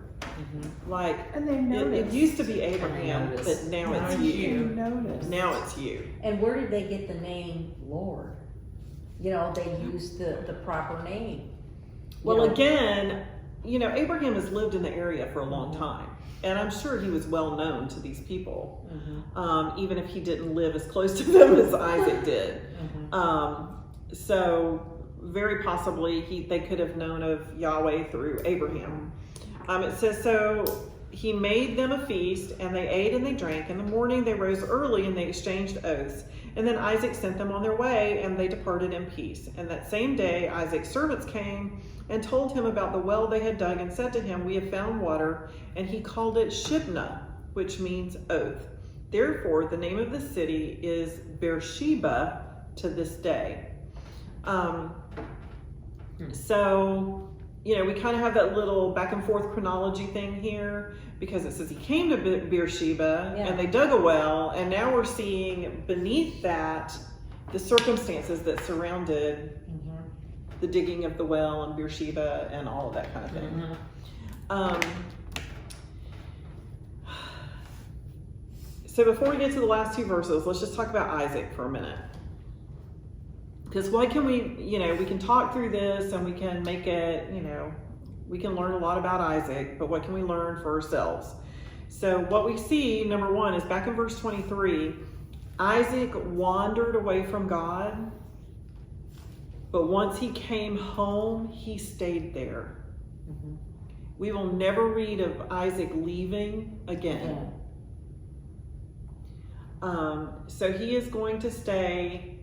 Like And they it noticed. used to be Abraham, noticed. but now it's They you. noticed. Now it's you. And where did they get the name Lord? You know, they used the proper name. Well, You know, again, Abraham has lived in the area for a long time, and I'm sure he was well known to these people, even if he didn't live as close to them as Isaac did. So very possibly they could have known of Yahweh through Abraham. It says, so he made them a feast, and they ate and they drank. In the morning they rose early and they exchanged oaths. And then Isaac sent them on their way, and they departed in peace. And that same day Isaac's servants came and told him about the well they had dug, and said to him, we have found water. And he called it Shibna, which means oath. Therefore the name of the city is Beersheba to this day. So, we kind of have that little back and forth chronology thing here, because it says he came to Beersheba and they dug a well, and now we're seeing beneath that the circumstances that surrounded the digging of the well and Beersheba and all of that kind of thing. So before we get to the last two verses, let's just talk about Isaac for a minute. Because what can we can talk through this and we can make it, we can learn a lot about Isaac, but what can we learn for ourselves? So what we see, number one, is back in verse 23, Isaac wandered away from God, but once he came home, he stayed there. We will never read of Isaac leaving again. So he is going to stay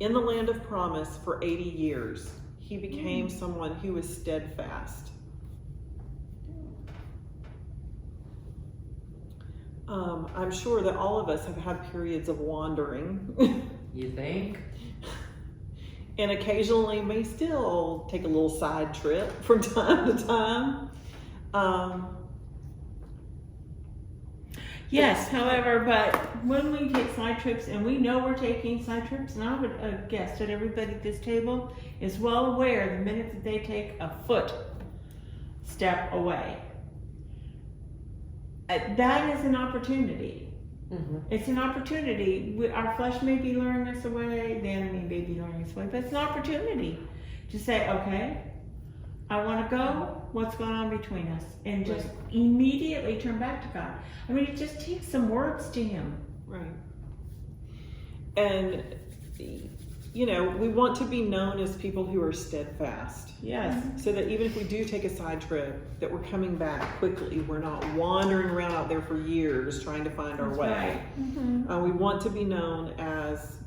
in the land of promise for 80 years. He became someone who was steadfast. I'm sure that all of us have had periods of wandering. You think? And occasionally may still take a little side trip from time to time. Yes, however, but when we take side trips, and we know we're taking side trips, and I would guess that everybody at this table is well aware the minute that they take a foot step away, that is an opportunity. It's an opportunity. Our flesh may be luring us away, the enemy may be luring us away, but it's an opportunity to say, okay, I want to go. What's going on between us? And just immediately turn back to God. I mean, it just takes some words to Him. Right. And, we want to be known as people who are steadfast. Yes. So that even if we do take a side trip, that we're coming back quickly. We're not wandering around out there for years trying to find our way. Right. We want to be known as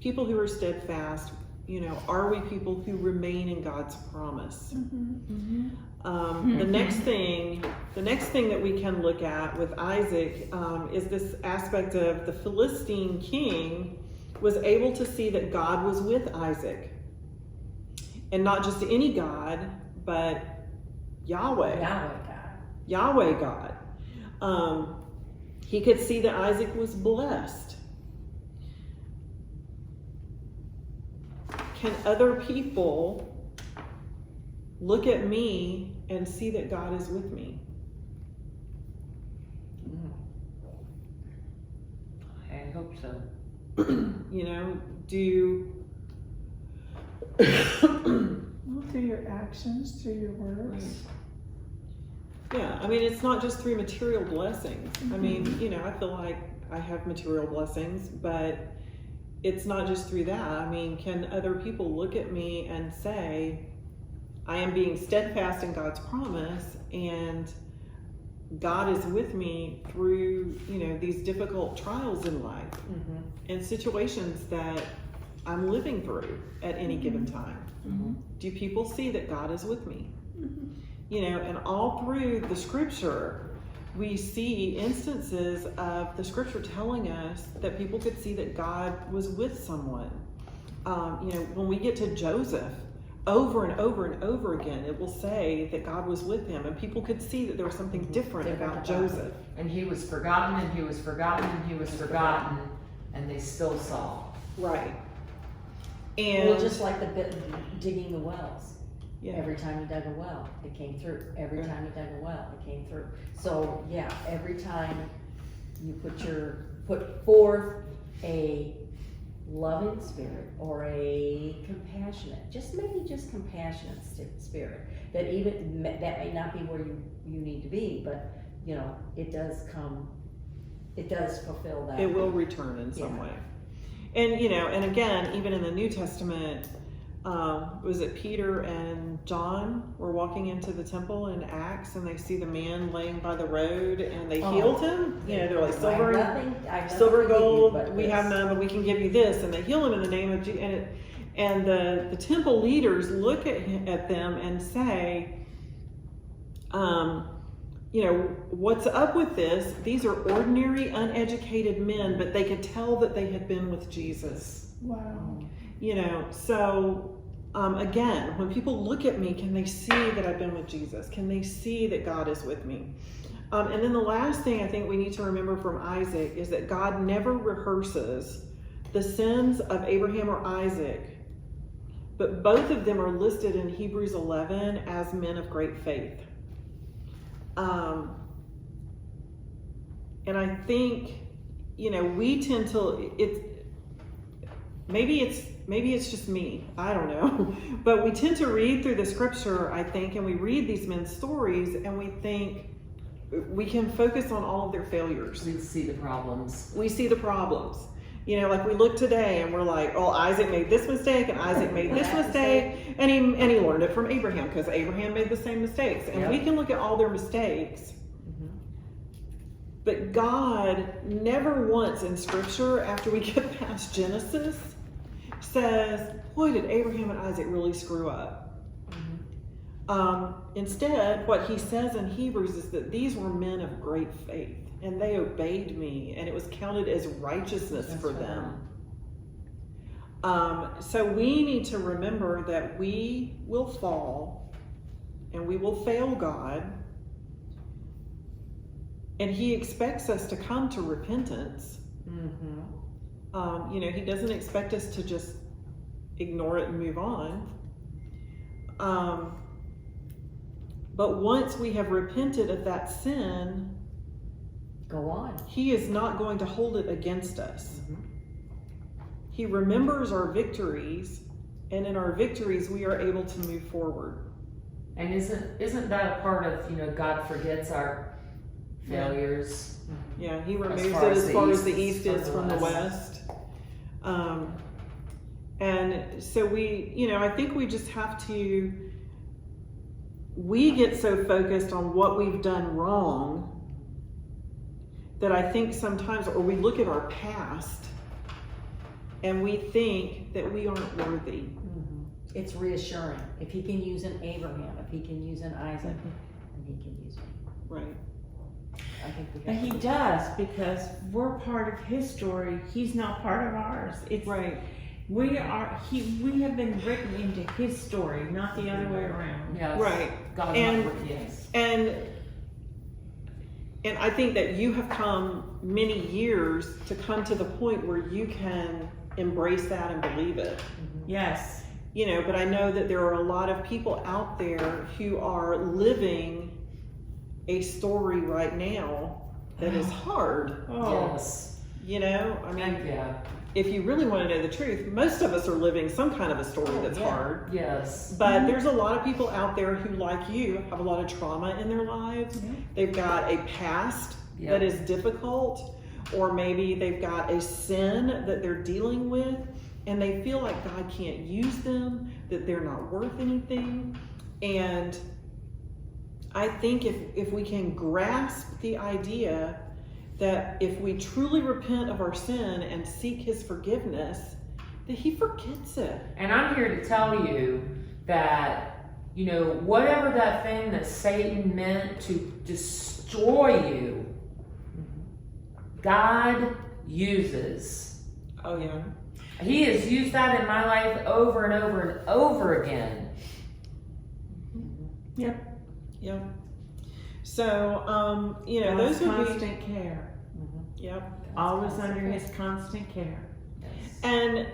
people who are steadfast You know, are we people who remain in God's promise? Mm-hmm. The next thing that we can look at with Isaac is this aspect of the Philistine king was able to see that God was with Isaac, and not just any God, but Yahweh. Yahweh God. He could see that Isaac was blessed. Can other people look at me and see that God is with me? I hope so. You know, do Well, through your actions, through your words. yeah, I mean, it's not just through material blessings. I mean, you know, I feel like I have material blessings, but it's not just through that. I mean, can other people look at me and say, I am being steadfast in God's promise, and God is with me through, you know, these difficult trials in life and situations that I'm living through at any given time. Do people see that God is with me? You know, and all through the scripture, we see instances of the scripture telling us that people could see that God was with someone. You know, when we get to Joseph, over and over and over again, it will say that God was with him, and people could see that there was something different about Joseph. And he was forgotten, and he was forgotten, and he was forgotten, and they still saw. Right. And Well, just like the bit digging the wells. yeah. Every time you dug a well, it came through. Every time you dug a well, it came through. So yeah, every time you put forth a loving spirit or a compassionate, just compassionate spirit, that even that may not be where you need to be, but you know, it does fulfill that. It will return in some Yeah. way. And, you know, and again, even in the New Testament, was it Peter and John were walking into the temple in Acts, and they see the man laying by the road, and they healed him? You know, they're like, I have silver, nothing to give you gold, but we this. have none, but we can give you this. And they heal him in the name of Jesus. And the temple leaders look at them and say, you know, what's up with this? These are ordinary, uneducated men, but they could tell that they had been with Jesus. Wow. You know, so again, when people look at me, can they see that I've been with Jesus? Can they see that God is with me? And then the last thing I think we need to remember from Isaac is that God never rehearses the sins of Abraham or Isaac, but both of them are listed in Hebrews 11 as men of great faith. And I think, you know, we tend to, maybe it's just me, I don't know, but we tend to read through the scripture, I think, and we read these men's stories, and we think we can focus on all of their failures. We see the problems. We see the problems. You know, like we look today and we're like, oh, Isaac made this mistake, and Isaac made this mistake, and he learned it from Abraham, because Abraham made the same mistakes. And we can look at all their mistakes, but God never once in scripture, after we get past Genesis, says, boy, did Abraham and Isaac really screw up. Instead, what he says in Hebrews is that these were men of great faith, and they obeyed me, and it was counted as righteousness for them. So we need to remember that we will fall, and we will fail God, and he expects us to come to repentance. You know, he doesn't expect us to just ignore it and move on. But once we have repented of that sin, Go on. he is not going to hold it against us. He remembers our victories, and in our victories we are able to move forward. And isn't that a part of, you know, God forgets our failures? Yeah, he removes it far as as far the as the east east is from the west. And so we, you know, I think we just have to, we get so focused on what we've done wrong that I think sometimes, or we look at our past and we think that we aren't worthy. It's reassuring. If he can use an Abraham, if he can use an Isaac, then he can use me. Right. I think we And he does, because we're part of his story. He's not part of ours. It's Right. we have been written into his story, not the other way around. Yes. Right. God, And- yes. And I think that you have come many years to come to the point where you can embrace that and believe it. Yes. You know, but I know that there are a lot of people out there who are living a story right now that is hard. Oh. Yes. You know, I mean, Heck yeah. if you really want to know the truth, most of us are living some kind of a story that's yeah. hard. Yes. But there's a lot of people out there who, like you, have a lot of trauma in their lives. Yeah. They've got a past Yeah. that is difficult, or maybe they've got a sin that they're dealing with, and they feel like God can't use them, that they're not worth anything. And I think if we can grasp the idea that if we truly repent of our sin and seek his forgiveness, that he forgets it. And I'm here to tell you that, you know, whatever that thing that Satan meant to destroy you, God uses. Oh yeah. He has used that in my life over and over and over again. Yep. So, you know, God's those would be, constant care. yep. Always under his constant care. And,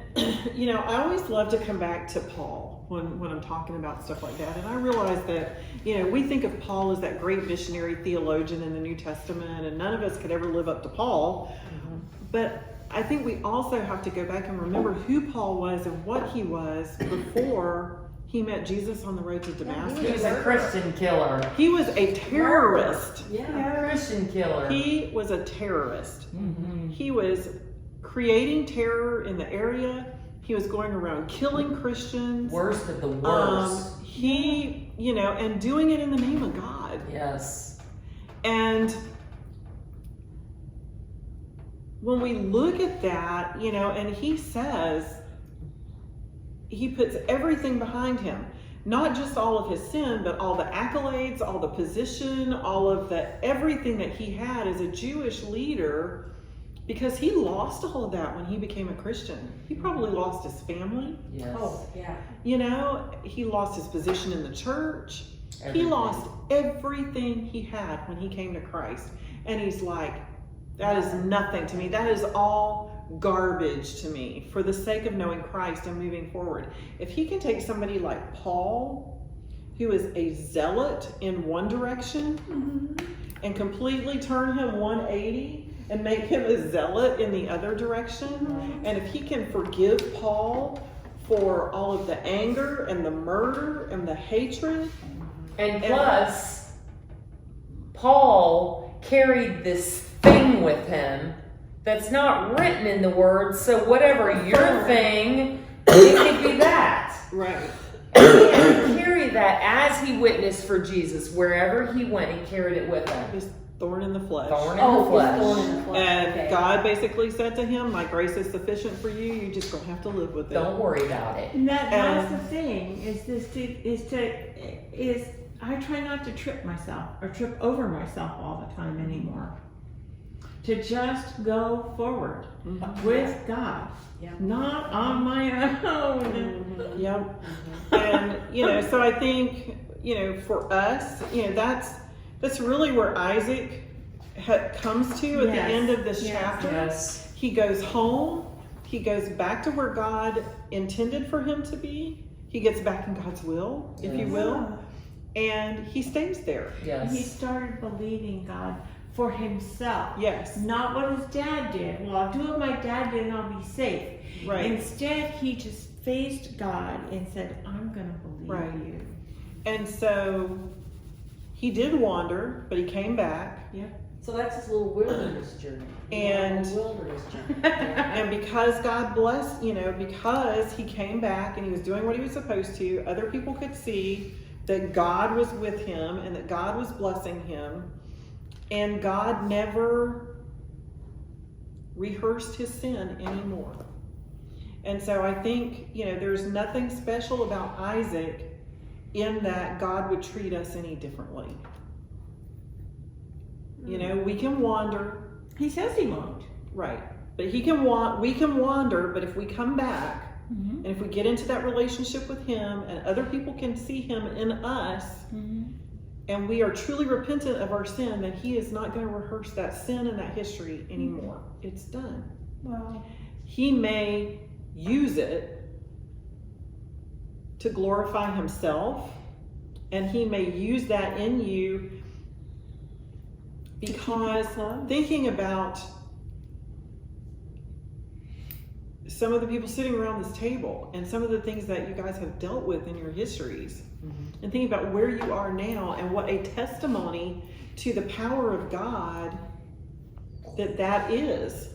you know, I always love to come back to Paul when I'm talking about stuff like that. And I realize that, you know, we think of Paul as that great missionary theologian in the New Testament, and none of us could ever live up to Paul. But I think we also have to go back and remember who Paul was and what he was before he met Jesus on the road to Damascus. He was a Christian killer. He was a terrorist. Yeah. Christian killer. He was a terrorist. Mhm. He was creating terror in the area. He was going around killing Christians. Worst of the worst. He, you know, and doing it in the name of God. Yes. And when we look at that, you know, and he says, he puts everything behind him. Not just all of his sin, but all the accolades, all the position, all of the everything that he had as a Jewish leader, because he lost all of that when he became a Christian. He probably lost his family. Yes. Oh, yeah. You know, he lost his position in the church. He Everything. lost everything he had when he came to Christ. And he's like, that is nothing to me. That is all garbage to me for the sake of knowing Christ and moving forward. If he can take somebody like Paul, who is a zealot in one direction, and completely turn him 180 and make him a zealot in the other direction, and if he can forgive Paul for all of the anger and the murder and the hatred, And plus, Paul carried this thing with him that's not written in the Word, so whatever your thing, it could be that. right? And he carried that as he witnessed for Jesus. Wherever he went, he carried it with him. His thorn in the flesh. Thorn in the Oh, flesh. it's thorn in the flesh. And Okay. God basically said to him, my grace is sufficient for you. You just gonna have to live with it. Don't worry about it. And that's And- the thing, is I try not to trip myself or trip over myself all the time anymore. To just go forward Mhm. with God, Yeah. not on my own. Yep. And, you know, so I think, you know, for us, you know, that's really where Isaac comes to at the Yes. end of this Yes. chapter. Yes. He goes home. He goes back to where God intended for him to be. He gets back in God's will, if you Yes. will. And he stays there. He Yes. started believing God for himself. Yes. Not what his dad did. Well, I'll do what my dad did and I'll be safe. Right. Instead, he just faced God and said, I'm going to believe Right. you. And so he did wander, but he came back. So that's his little wilderness journey. And- Wilderness journey. And because God blessed, you know, because he came back and he was doing what he was supposed to, other people could see that God was with him and that God was blessing him. And God never rehearsed his sin anymore. And so I think, you know, there's nothing special about Isaac in that God would treat us any differently. You know, we can wander, He says he won't. right? But we can wander, but if we come back, Mm-hmm. and if we get into that relationship with Him, and other people can see Him in us, Mm-hmm. and we are truly repentant of our sin, then He is not going to rehearse that sin and that history anymore. It's done. Wow. He may use it to glorify Himself, and He may use that in you because thinking about some of the people sitting around this table and some of the things that you guys have dealt with in your histories, and thinking about where you are now and what a testimony to the power of God that is.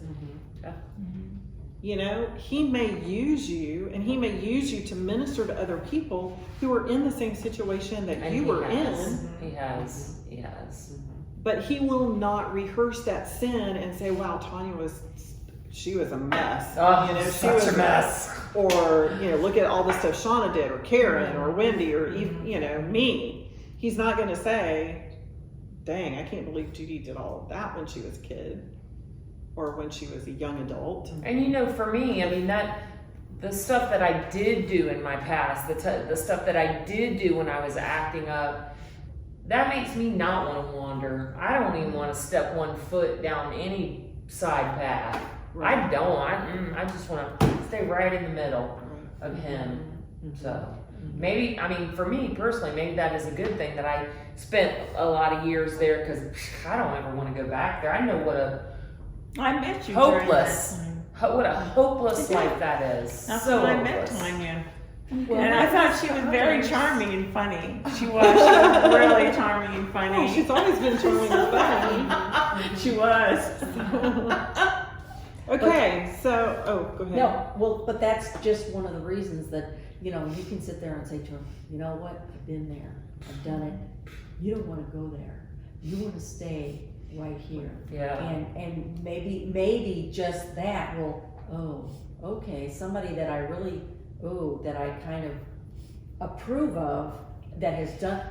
You know, He may use you, and He may use you to minister to other people who are in the same situation that And you he were has. in, He has. He has. but He will not rehearse that sin and say, wow, Tanya she was a mess. Oh, you know, she such was a mess. Or, you know, look at all the stuff Shauna did, or Karen, or Wendy, or even, you know, me. He's not going to say, dang, I can't believe Judy did all of that when she was a kid, or when she was a young adult. And you know, for me, I mean, the stuff that I did do in my past, the stuff that I did do when I was acting up, that makes me not want to wander. I don't even want to step one foot down any side path. I don't. I just want to stay right in the middle of Him. So maybe, I mean, for me personally, maybe that is a good thing that I spent a lot of years there, because I don't ever want to go back there. I know what a I met you during hopeless, that time. what a hopeless life that is. That's so when I met hopeless. Tanya. Well, And I thought she was very charming and funny. She was really charming and Oh, funny. she's always been charming and funny. She was. Okay, so, oh, go ahead. No, well, but that's just one of the reasons that, you know, you can sit there and say to him, you know what, I've been there, I've done it. You don't want to go there. You want to stay right here. Yeah. And maybe just that will, oh, okay, somebody that I really, that I kind of approve of, that has done,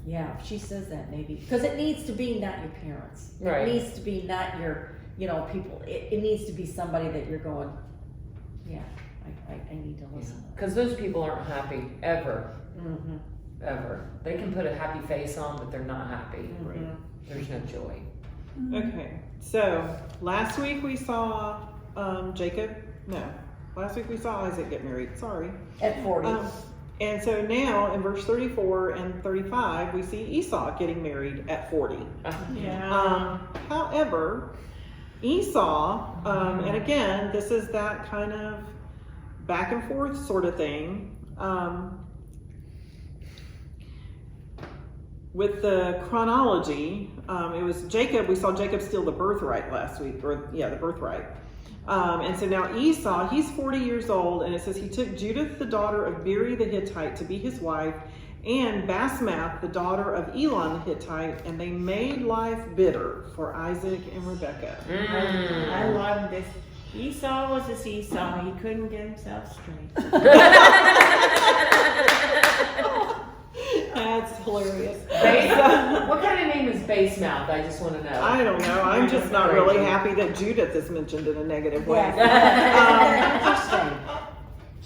yeah, if she says that maybe, because it needs to be not your parents. Right. It needs to be not your, you know, people. It needs to be somebody that you're going, yeah, I need to listen. Because those people aren't happy ever, Mm-hmm. ever. They can put a happy face on, but they're not happy. Right. There's no joy. Okay, so last week we saw Jacob. No, last week we saw Isaac get married. Sorry. At 40. And so now in verse 34 and 35, we see Esau getting married at 40. Yeah. However, Esau, and again, this is that kind of back and forth sort of thing. With the chronology, it was Jacob. We saw Jacob steal the birthright last week, the birthright. And so now Esau, he's 40 years old, and it says he took Judith, the daughter of Beeri the Hittite, to be his wife, and Basmath, the daughter of Elon the Hittite, and they made life bitter for Isaac and Rebekah. I love this. Esau was this Esau. He couldn't get himself straight. That's hilarious. What kind of name is Basemouth? I just want to know. I don't know. I'm just not really happy that Judith is mentioned in a negative way. Interesting.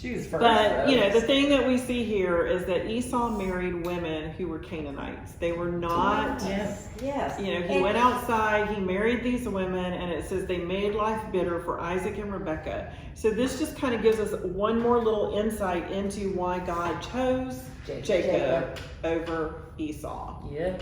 Choose first. But, you know, the thing that we see here is that Esau married women who were Canaanites. They were not, Yes. Yes. you know, he went outside, he married these women, and it says they made life bitter for Isaac and Rebekah. So this just kind of gives us one more little insight into why God chose Jacob over Esau. Yep.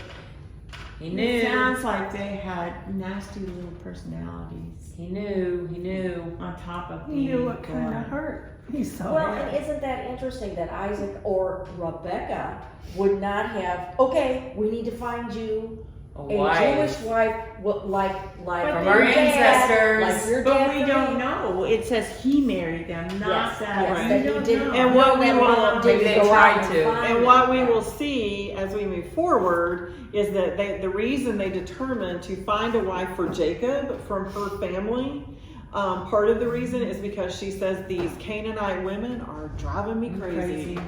He It knew. sounds like they had nasty little personalities He knew. on top of He being knew what kind God. of hurt he saw. Well, and isn't that interesting that Isaac or Rebecca would not have, okay, we need to find you A a wife. Jewish wife, like From your our dad, ancestors. like your But dad we for don't me. know. It says he married them, not Yes, that. yes, Right. that We he don't didn't. know. And what we will- maybe they go tried out to. and find And what them. we will see as we move forward is that the reason they determined to find a wife for Jacob from her family Part of the reason is because she says these Canaanite women are driving me crazy.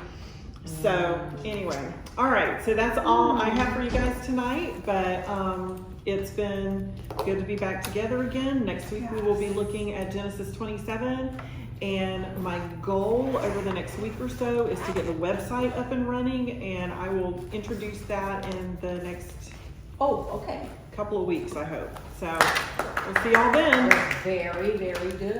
So anyway, all right. So that's all I have for you guys tonight. But it's been good to be back together again. Next week we will be looking at Genesis 27. And my goal over the next week or so is to get the website up and running, and I will introduce that in the next Oh, okay. couple of weeks, I hope. So we'll see y'all then. Very, very good.